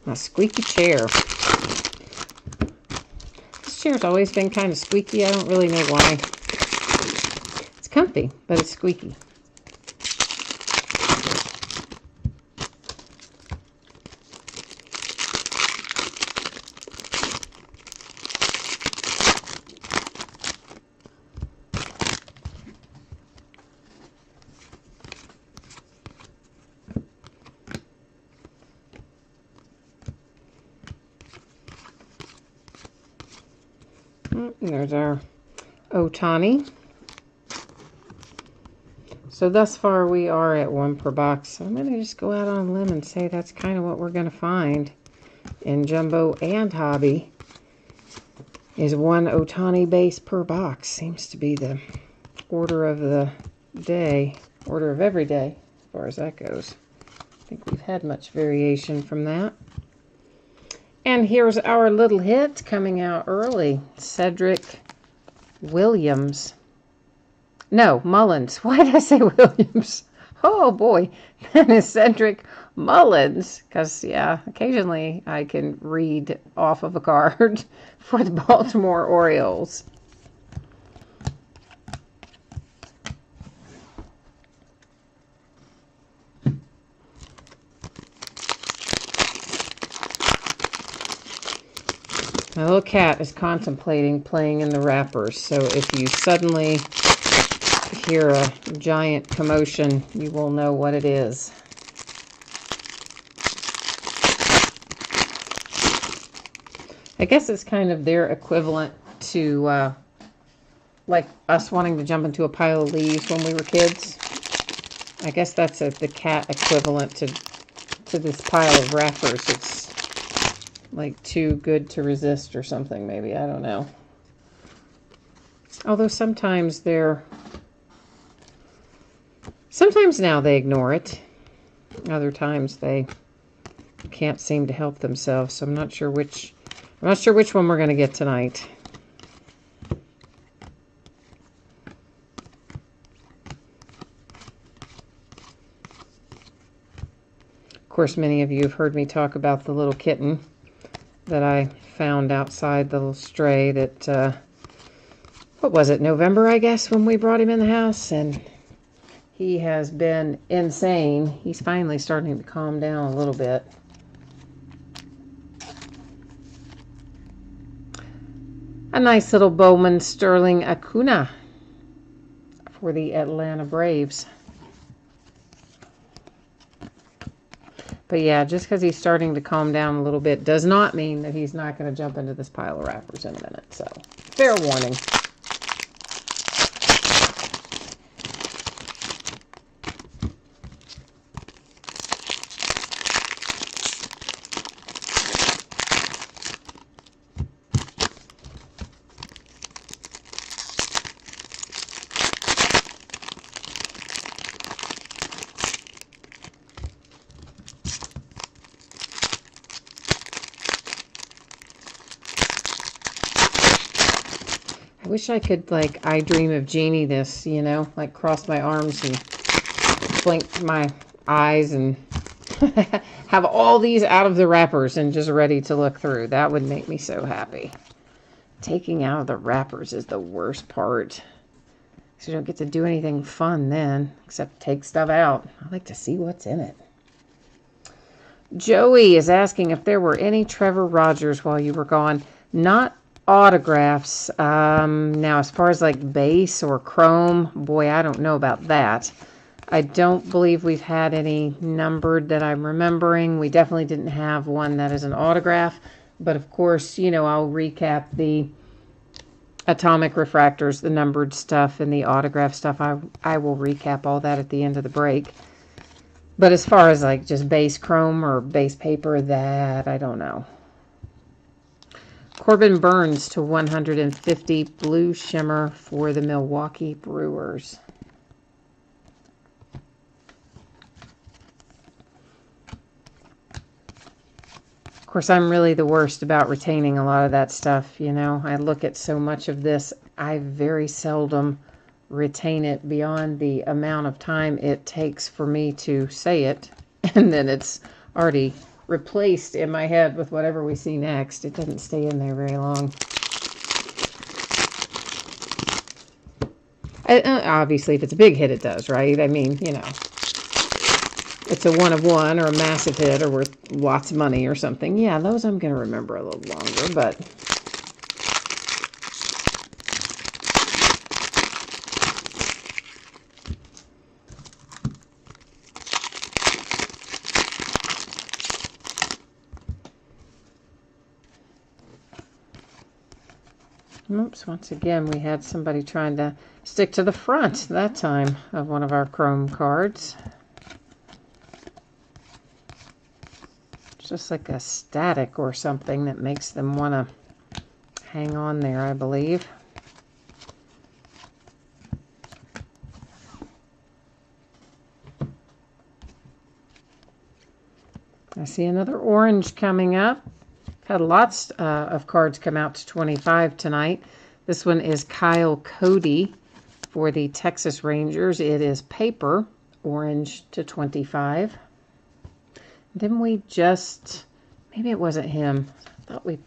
A squeaky chair. This chair's always been kind of squeaky. I don't really know why. It's comfy, but it's squeaky. There's our Ohtani. So thus far we are at 1 per box. So I'm going to just go out on a limb and say that's kind of what we're going to find in Jumbo and Hobby is 1 Ohtani base per box. Seems to be the order of the day, order of every day as far as that goes. I think we've had much variation from that. And here's our little hit coming out early. Cedric Williams. No, Mullins. Why did I say Williams? Oh boy, that is Cedric Mullins. Because, yeah, occasionally I can read off of a card for the Baltimore Orioles. My little cat is contemplating playing in the wrappers, so if you suddenly hear a giant commotion, you will know what it is. I guess it's kind of their equivalent to like us wanting to jump into a pile of leaves when we were kids. I guess that's the cat equivalent to this pile of wrappers. It's like too good to resist or something, maybe. I don't know. Although sometimes now they ignore it. Other times they can't seem to help themselves. So I'm not sure which one we're going to get tonight. Of course, many of you have heard me talk about the little kitten that I found outside, the little stray that, what was it, November, I guess, when we brought him in the house, and he has been insane. He's finally starting to calm down a little bit. A nice little Bowman Sterling Acuna for the Atlanta Braves. But yeah, just because he's starting to calm down a little bit does not mean that he's not going to jump into this pile of wrappers in a minute. So, fair warning. I wish I could, like, I Dream of Jeannie this, you know, like cross my arms and blink my eyes and have all these out of the wrappers and just ready to look through. That would make me so happy. Taking out of the wrappers is the worst part. So you don't get to do anything fun then, except take stuff out. I like to see what's in it. Joey is asking if there were any Trevor Rogers while you were gone. Not autographs. Now, as far as like base or chrome, boy, I don't know about that. I don't believe we've had any numbered that I'm remembering. We definitely didn't have one that is an autograph. But of course, you know, I'll recap the atomic refractors, the numbered stuff, and the autograph stuff. I will recap all that at the end of the break. But as far as like just base chrome or base paper, that I don't know. Corbin Burns to 150 blue shimmer for the Milwaukee Brewers. Of course, I'm really the worst about retaining a lot of that stuff, you know. I look at so much of this, I very seldom retain it beyond the amount of time it takes for me to say it, and then it's already replaced in my head with whatever we see next. It doesn't stay in there very long. Obviously, if it's a big hit, it does, right? I mean, you know, it's a 1 of 1 or a massive hit or worth lots of money or something. Yeah, those I'm going to remember a little longer, but oops, once again, we had somebody trying to stick to the front that time of one of our chrome cards. It's just like a static or something that makes them want to hang on there, I believe. I see another orange coming up. Had lots of cards come out to 25 tonight. This one is Kyle Cody for the Texas Rangers. It is paper, orange to 25. Didn't we just, maybe it wasn't him. I thought we,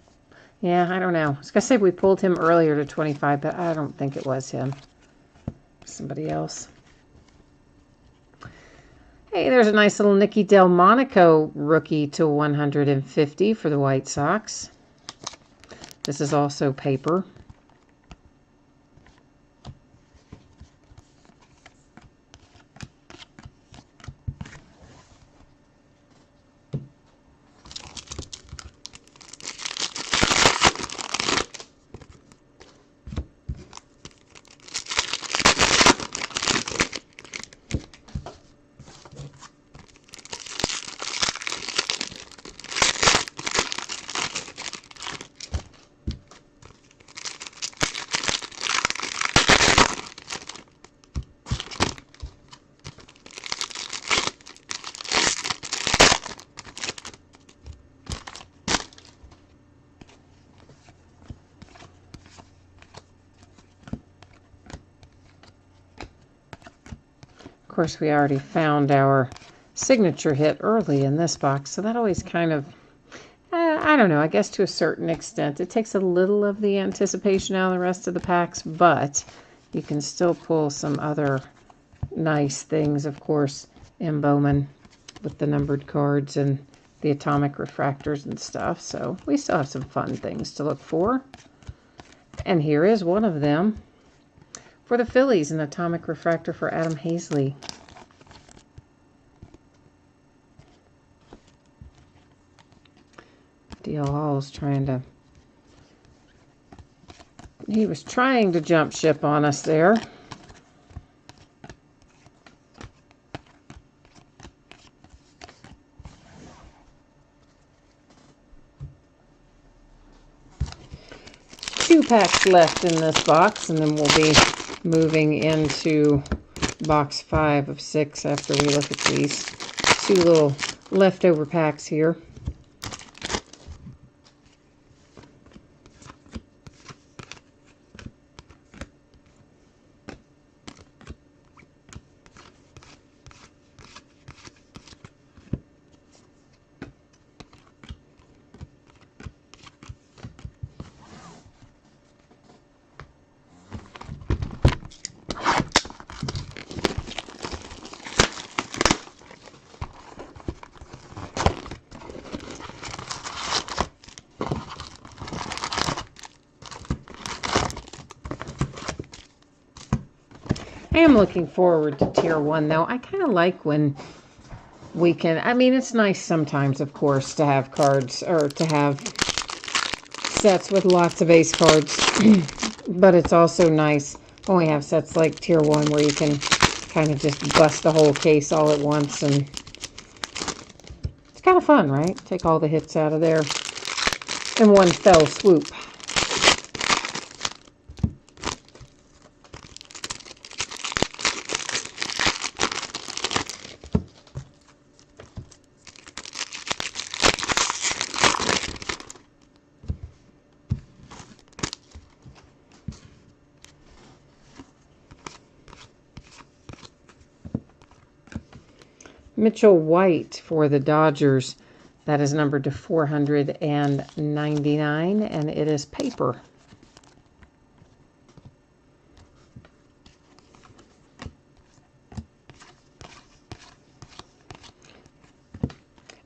yeah, I don't know. I was going to say we pulled him earlier to 25, but I don't think it was him. Somebody else. Hey, there's a nice little Nicky Delmonico rookie to 150 for the White Sox. This is also paper. Of course, we already found our signature hit early in this box, so that always kind of, I don't know, I guess to a certain extent. It takes a little of the anticipation out of the rest of the packs, but you can still pull some other nice things, of course, in Bowman with the numbered cards and the atomic refractors and stuff, so we still have some fun things to look for. And here is one of them. For the Phillies, an atomic refractor for Adam Hazley. D.L. Hall's he was trying to jump ship on us there. Two packs left in this box, and then we'll be moving into box 5 of 6 after we look at these two little leftover packs here. I am looking forward to tier 1, though. I kind of like when we can, I mean, it's nice sometimes, of course, to have cards, or to have sets with lots of ace cards. But it's also nice when we have sets like tier 1 where you can kind of just bust the whole case all at once, and it's kind of fun, right? Take all the hits out of there in one fell swoop. Mitchell White for the Dodgers. That is numbered to 499, and it is paper.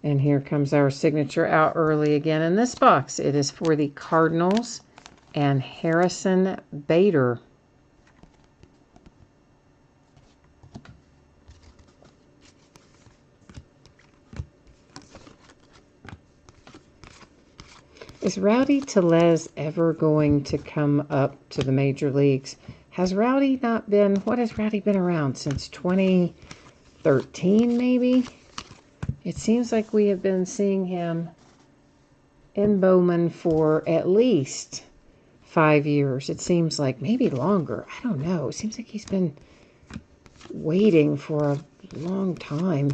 And here comes our signature out early again in this box. It is for the Cardinals and Harrison Bader. Is Rowdy Tellez ever going to come up to the major leagues? Has Rowdy not been, what has Rowdy been around since 2013 maybe? It seems like we have been seeing him in Bowman for at least 5 years. It seems like, maybe longer. I don't know. It seems like he's been waiting for a long time.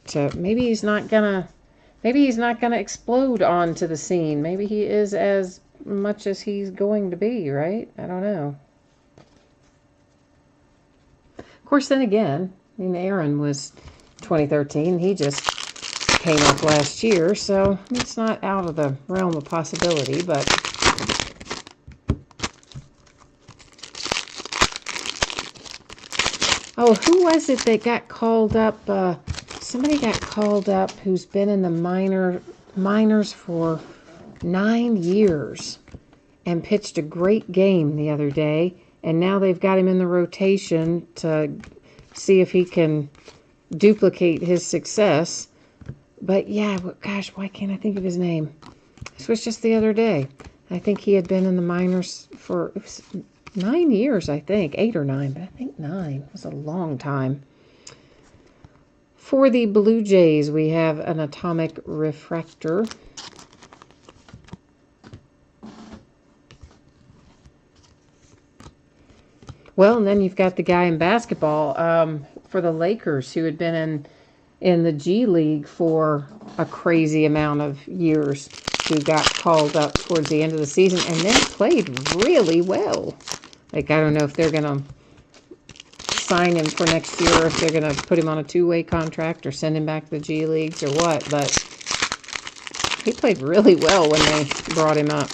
So maybe he's not gonna explode onto the scene. Maybe he is as much as he's going to be, right? I don't know. Of course, then again, I mean, Aaron was 2013. He just came up last year, so it's not out of the realm of possibility, but oh, who was it that got called up? Somebody got called up who's been in the minors for 9 years and pitched a great game the other day, and now they've got him in the rotation to see if he can duplicate his success. But yeah, gosh, why can't I think of his name? This was just the other day. I think he had been in the minors for 9 years, I think. 8 or 9, but I think 9. It was a long time. For the Blue Jays, we have an Atomic Refractor. Well, and then you've got the guy in basketball for the Lakers who had been in the G League for a crazy amount of years, who got called up towards the end of the season and then played really well. Like, I don't know if they're going to sign him for next year, or if they're going to put him on a 2-way contract or send him back to the G Leagues or what, but he played really well when they brought him up.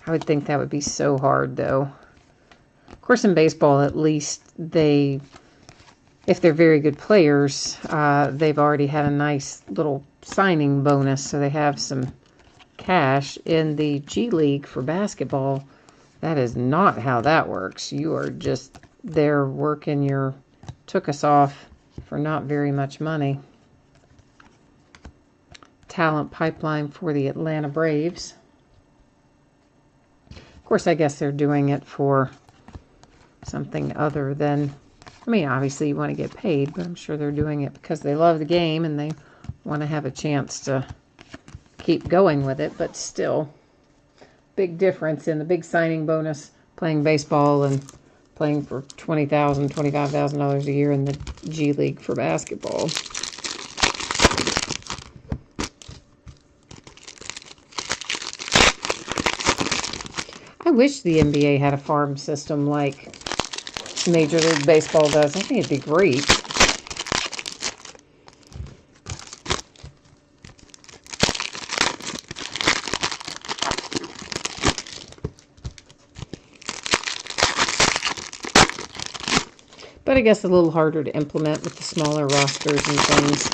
I would think that would be so hard, though. Of course, in baseball, at least if they're very good players, they've already had a nice little signing bonus, so they have some cash. In the G League for basketball, that is not how that works. You are just there working your took us off for not very much money. Talent pipeline for the Atlanta Braves. Of course, I guess they're doing it for something other than, I mean, obviously you want to get paid, but I'm sure they're doing it because they love the game and they want to have a chance to keep going with it. But still, big difference in the big signing bonus playing baseball and playing for $20,000, $25,000 a year in the G League for basketball. I wish the NBA had a farm system like Major League Baseball does. I think it'd be great. but I guess a little harder to implement with the smaller rosters and things.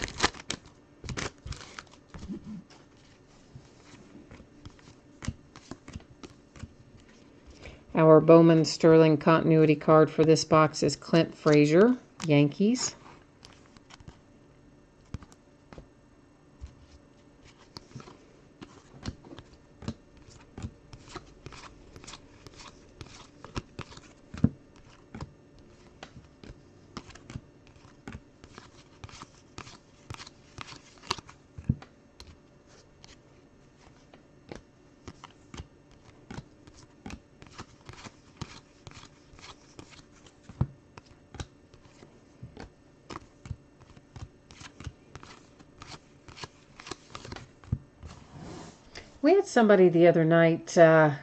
Our Bowman Sterling continuity card for this box is Clint Frazier, Yankees. We had somebody the other night, oh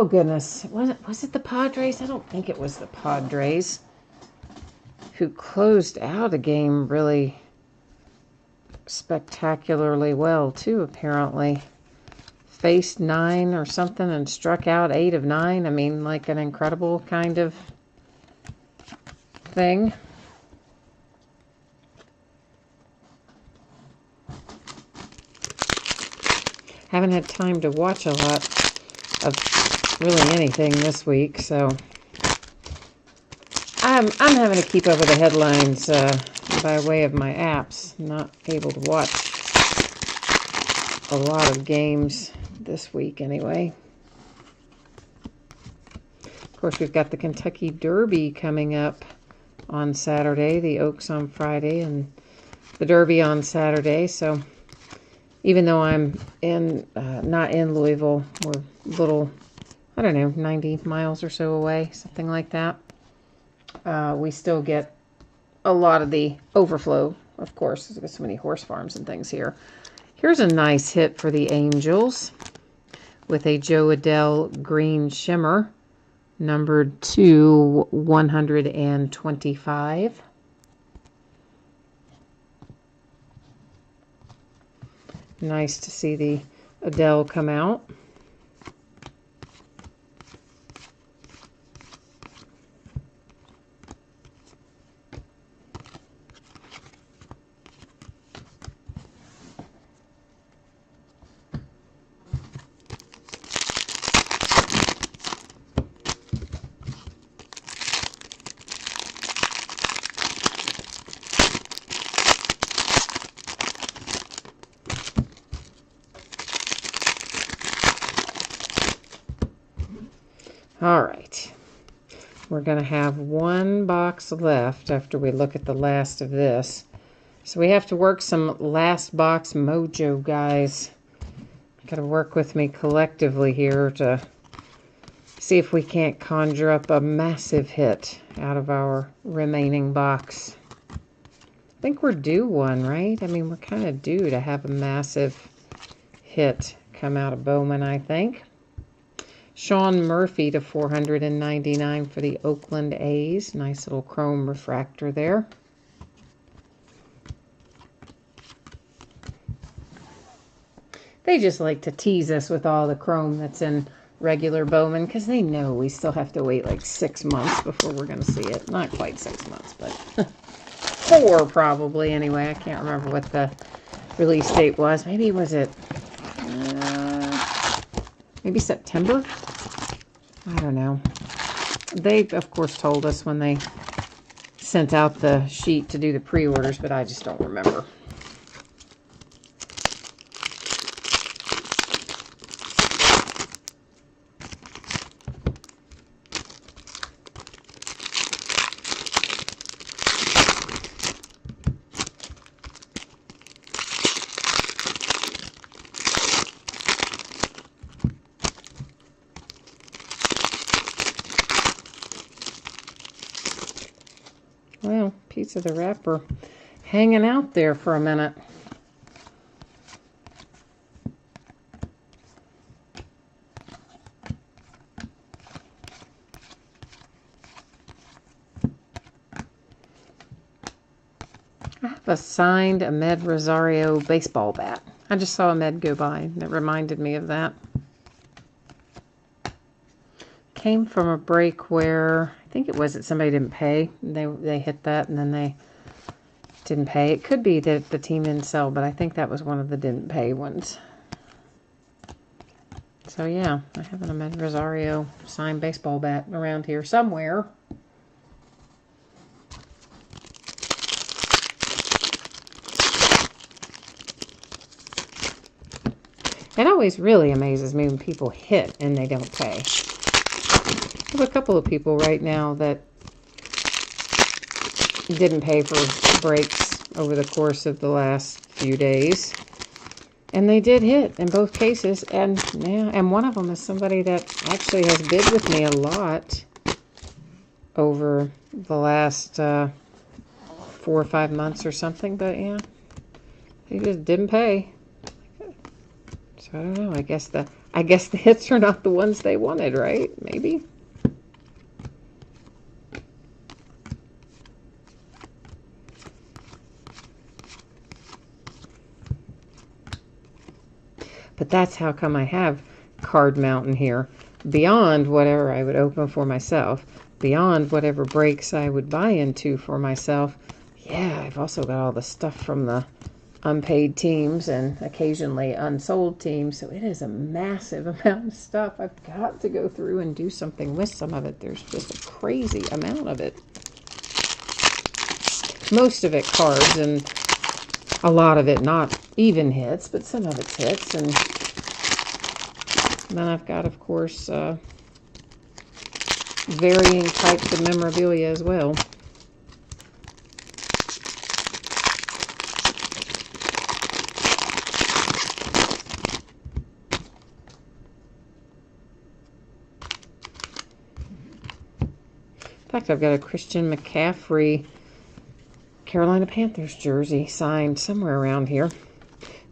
goodness, was it the Padres? I don't think it was the Padres, who closed out a game really spectacularly well too, apparently. Faced 9 or something and struck out 8 of 9. I mean, like an incredible kind of thing. Haven't had time to watch a lot of really anything this week, so I'm having to keep up with the headlines by way of my apps. Not able to watch a lot of games this week anyway. Of course, we've got the Kentucky Derby coming up on Saturday, the Oaks on Friday, and the Derby on Saturday, so even though I'm not in Louisville, we're a little, I don't know, 90 miles or so away, something like that. We still get a lot of the overflow, of course. There's so many horse farms and things here. Here's a nice hit for the Angels with a Joe Adele Green Shimmer, numbered to 125. Nice to see the Adele come out. All right, we're going to have one box left after we look at the last of this. So we have to work some last box mojo, guys. Got to work with me collectively here to see if we can't conjure up a massive hit out of our remaining box. I think we're due one, right? I mean, we're kind of due to have a massive hit come out of Bowman, I think. Sean Murphy to 499 for the Oakland A's. Nice little chrome refractor there. They just like to tease us with all the chrome that's in regular Bowman because they know we still have to wait like 6 months before we're going to see it. Not quite 6 months, but 4 probably anyway. I can't remember what the release date was. Maybe was it maybe September? I don't know. They, of course, told us when they sent out the sheet to do the pre-orders, but I just don't remember. Well, piece of the wrapper hanging out there for a minute. I have a signed Ahmed Rosario baseball bat. I just saw Ahmed go by and it reminded me of that. came from a break where I think it was that somebody didn't pay. They hit that and then they didn't pay. It could be that the team didn't sell, but I think that was one of the didn't pay ones. So yeah, I have an Ahmed Rosario signed baseball bat around here somewhere. It always really amazes me when people hit and they don't pay. I have a couple of people right now that didn't pay for breaks over the course of the last few days. And they did hit in both cases. And yeah, and one of them is somebody that actually has bid with me a lot over the last 4 or 5 months or something. But yeah, he just didn't pay. So I don't know. I guess the hits are not the ones they wanted, right? Maybe. But that's how come I have Card Mountain here. Beyond whatever I would open for myself, beyond whatever breaks I would buy into for myself. Yeah, I've also got all the stuff from the unpaid teams and occasionally unsold teams. So it is a massive amount of stuff. I've got to go through and do something with some of it. There's just a crazy amount of it. Most of it cards and a lot of it not even hits, but some of it's hits. And then I've got, of course, varying types of memorabilia as well. In fact, I've got a Christian McCaffrey Carolina Panthers jersey signed somewhere around here.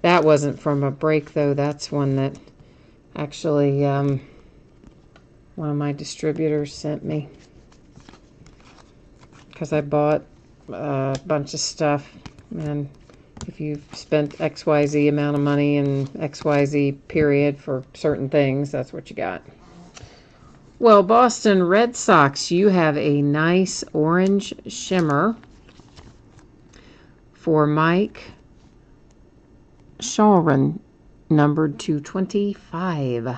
That wasn't from a break, though. That's one that actually one of my distributors sent me. Because I bought a bunch of stuff. And if you've spent XYZ amount of money in XYZ period for certain things, that's what you got. Well, Boston Red Sox, you have a nice orange shimmer for Mike Shawron, numbered to 25.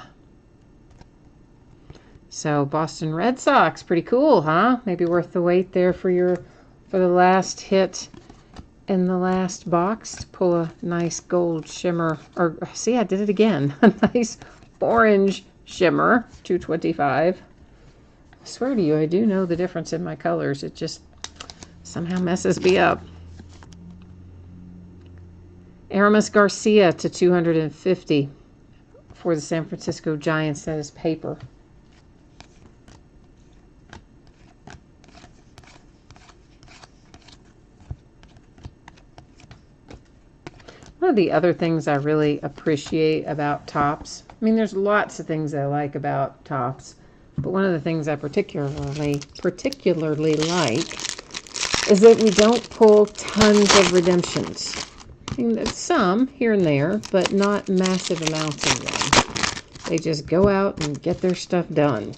So Boston Red Sox, pretty cool, huh? Maybe worth the wait there for the last hit in the last box to pull a nice gold shimmer. Or see, I did it again. A nice orange shimmer, 225. I swear to you, I do know the difference in my colors. It just somehow messes me up. Aramis Garcia to 250 for the San Francisco Giants. That is paper. One of the other things I really appreciate about Topps, I mean, there's lots of things I like about Topps, but one of the things I particularly like is that we don't pull tons of redemptions. I mean, some here and there, but not massive amounts of them. They just go out and get their stuff done.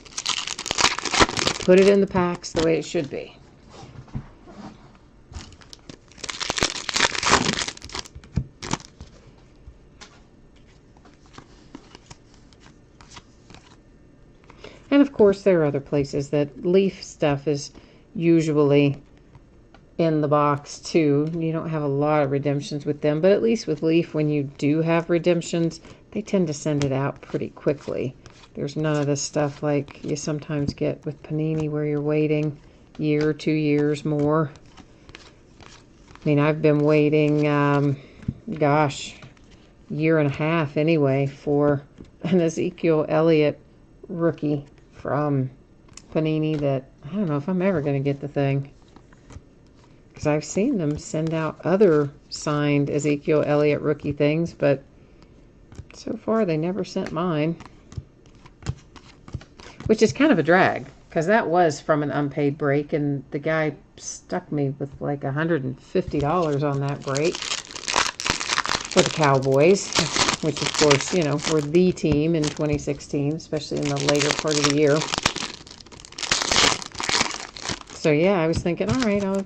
Put it in the packs the way it should be. And of course, there are other places that Leaf stuff is usually in the box too. You don't have a lot of redemptions with them, but at least with Leaf, when you do have redemptions, they tend to send it out pretty quickly. There's none of this stuff like you sometimes get with Panini where you're waiting a year or 2 years more. I mean, I've been waiting, gosh, year and a half anyway for an Ezekiel Elliott rookie from Panini that I don't know if I'm ever going to get the thing. Because I've seen them send out other signed Ezekiel Elliott rookie things, but so far they never sent mine. Which is kind of a drag, because that was from an unpaid break, and the guy stuck me with like $150 on that break for the Cowboys, which of course, you know, were the team in 2016, especially in the later part of the year. So yeah, I was thinking, all right, I'll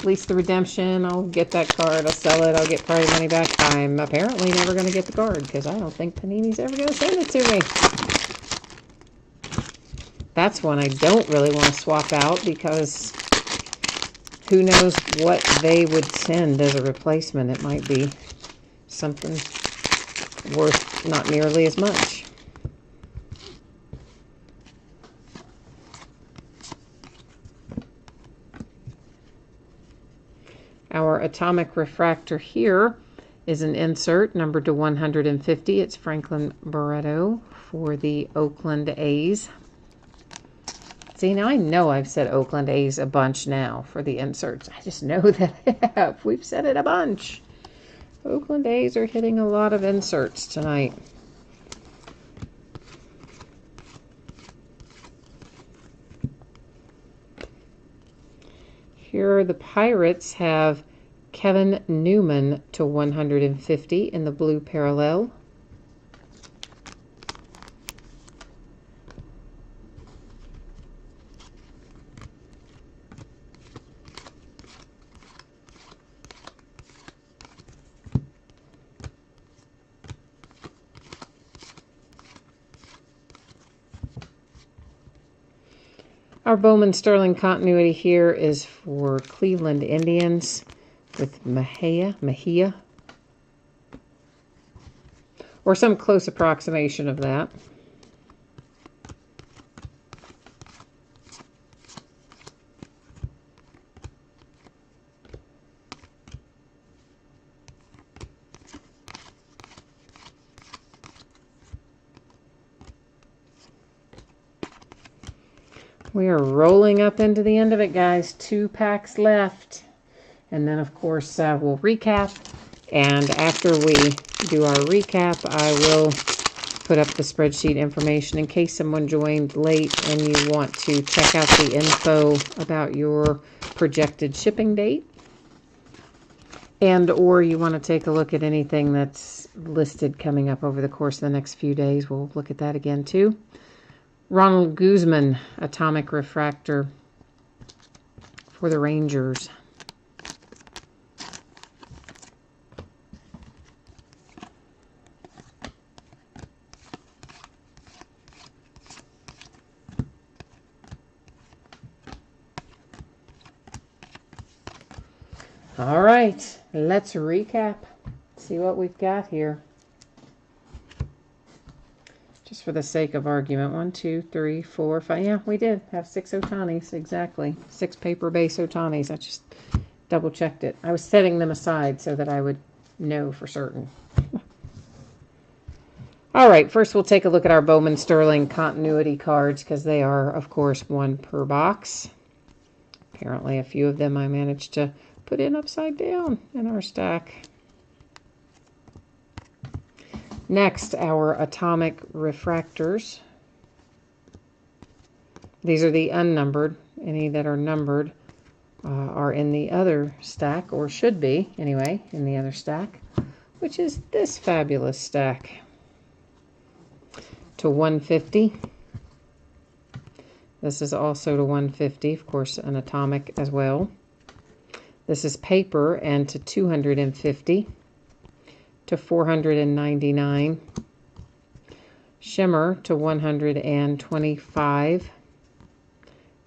lease the redemption, I'll get that card, I'll sell it, I'll get part of the money back. I'm apparently never going to get the card because I don't think Panini's ever going to send it to me. That's one I don't really want to swap out because who knows what they would send as a replacement. It might be something worth not nearly as much. Our atomic refractor here is an insert numbered to 150. It's Franklin Barreto for the Oakland A's. See, now I know I've said Oakland A's a bunch now for the inserts. I just know that I have. We've said it a bunch. Oakland A's are hitting a lot of inserts tonight. Here the Pirates have Kevin Newman to 150 in the blue parallel. Our Bowman Sterling continuity here is for Cleveland Indians with Mejia, or some close approximation of that. We are rolling up into the end of it, guys. 2 packs left. And then, of course, we'll recap. And after we do our recap, I will put up the spreadsheet information in case someone joined late and you want to check out the info about your projected shipping date. And or you want to take a look at anything that's listed coming up over the course of the next few days. We'll look at that again, too. Ronald Guzman, atomic refractor for the Rangers. All right, let's recap. See what we've got here. Just for the sake of argument, 1, 2, 3, 4, 5. Yeah, we did have 6 Ohtanis, exactly. 6 paper base Ohtanis. I just double checked it. I was setting them aside so that I would know for certain. All right, first we'll take a look at our Bowman Sterling continuity cards because they are, of course, 1 per box. Apparently a few of them I managed to put in upside down in our stack. Next, our atomic refractors. These are the unnumbered. Any that are numbered are in the other stack, or should be, anyway, in the other stack, which is this fabulous stack. To 150. This is also to 150, of course, an atomic as well. This is paper, and to 250. To 499, shimmer to 125,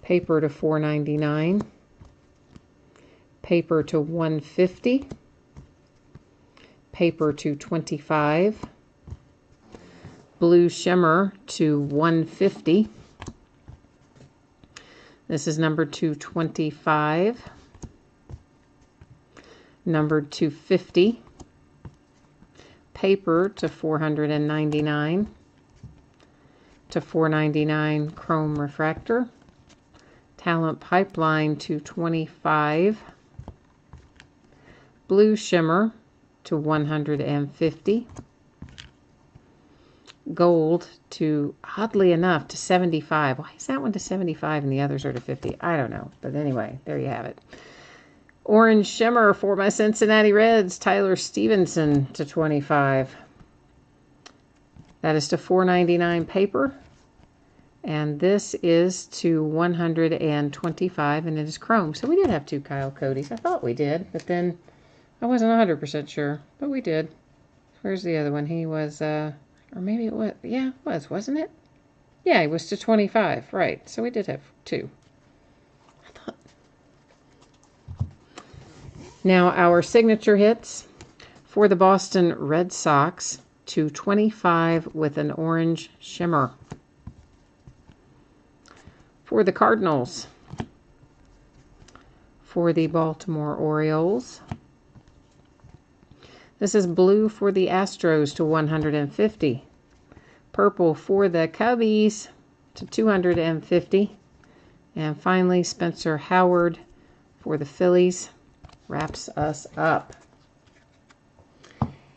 paper to 499, paper to 150, paper to 25, blue shimmer to 150. This is numbered to 25, numbered to 50. Paper to 499, to 499 chrome refractor, talent pipeline to 25, blue shimmer to 150, gold to, oddly enough, to 75. Why is that one to 75 and the others are to 50? I don't know, but anyway, there you have it. Orange shimmer for my Cincinnati Reds, Tyler Stevenson to 25. That is to 499 paper And this is to 125, and it is chrome. So we did have 2 Kyle Codys. I thought we did, but then I wasn't 100% sure, but we did. Where's the other one? He was, or maybe it was, yeah, it was, wasn't it? Yeah, he was to 25, right. So we did have 2. I thought. Now our signature hits for the Boston Red Sox to 25 with an orange shimmer. For the Cardinals, for the Baltimore Orioles, this is blue for the Astros to 150. Purple for the Cubbies to 250. And finally, Spencer Howard for the Phillies wraps us up.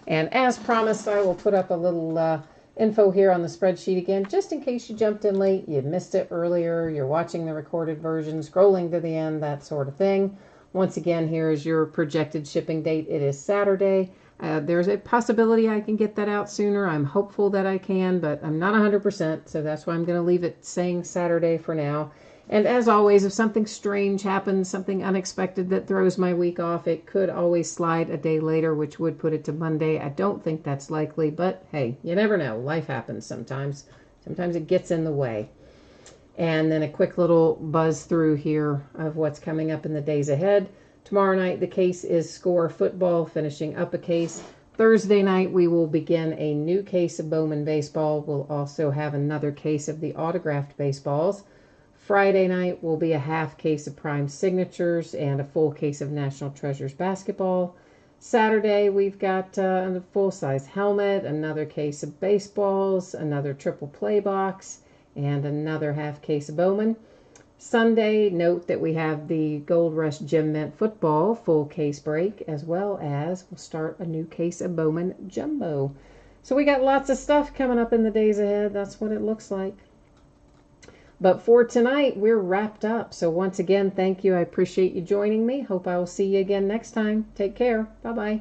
And as promised, I will put up a little info here on the spreadsheet again, just in case you jumped in late, you missed it earlier, you're watching the recorded version, scrolling to the end, that sort of thing. Once again, here is your projected shipping date. It is Saturday. There's a possibility I can get that out sooner. I'm hopeful that I can, but I'm not 100%, so that's why I'm going to leave it saying Saturday for now. And as always, if something strange happens, something unexpected that throws my week off, it could always slide a day later, which would put it to Monday. I don't think that's likely, but hey, you never know. Life happens sometimes. Sometimes it gets in the way. And then a quick little buzz through here of what's coming up in the days ahead. Tomorrow night, the case is Score Football, finishing up a case. Thursday night, we will begin a new case of Bowman Baseball. We'll also have another case of the autographed baseballs. Friday night will be a half case of Prime Signatures and a full case of National Treasures Basketball. Saturday, we've got a full-size helmet, another case of baseballs, another triple play box, and another half case of Bowman. Sunday, note that we have the Gold Rush Gem Mint Football full case break, as well as we'll start a new case of Bowman Jumbo. So we got lots of stuff coming up in the days ahead. That's what it looks like. But for tonight, we're wrapped up. So once again, thank you. I appreciate you joining me. Hope I will see you again next time. Take care. Bye-bye.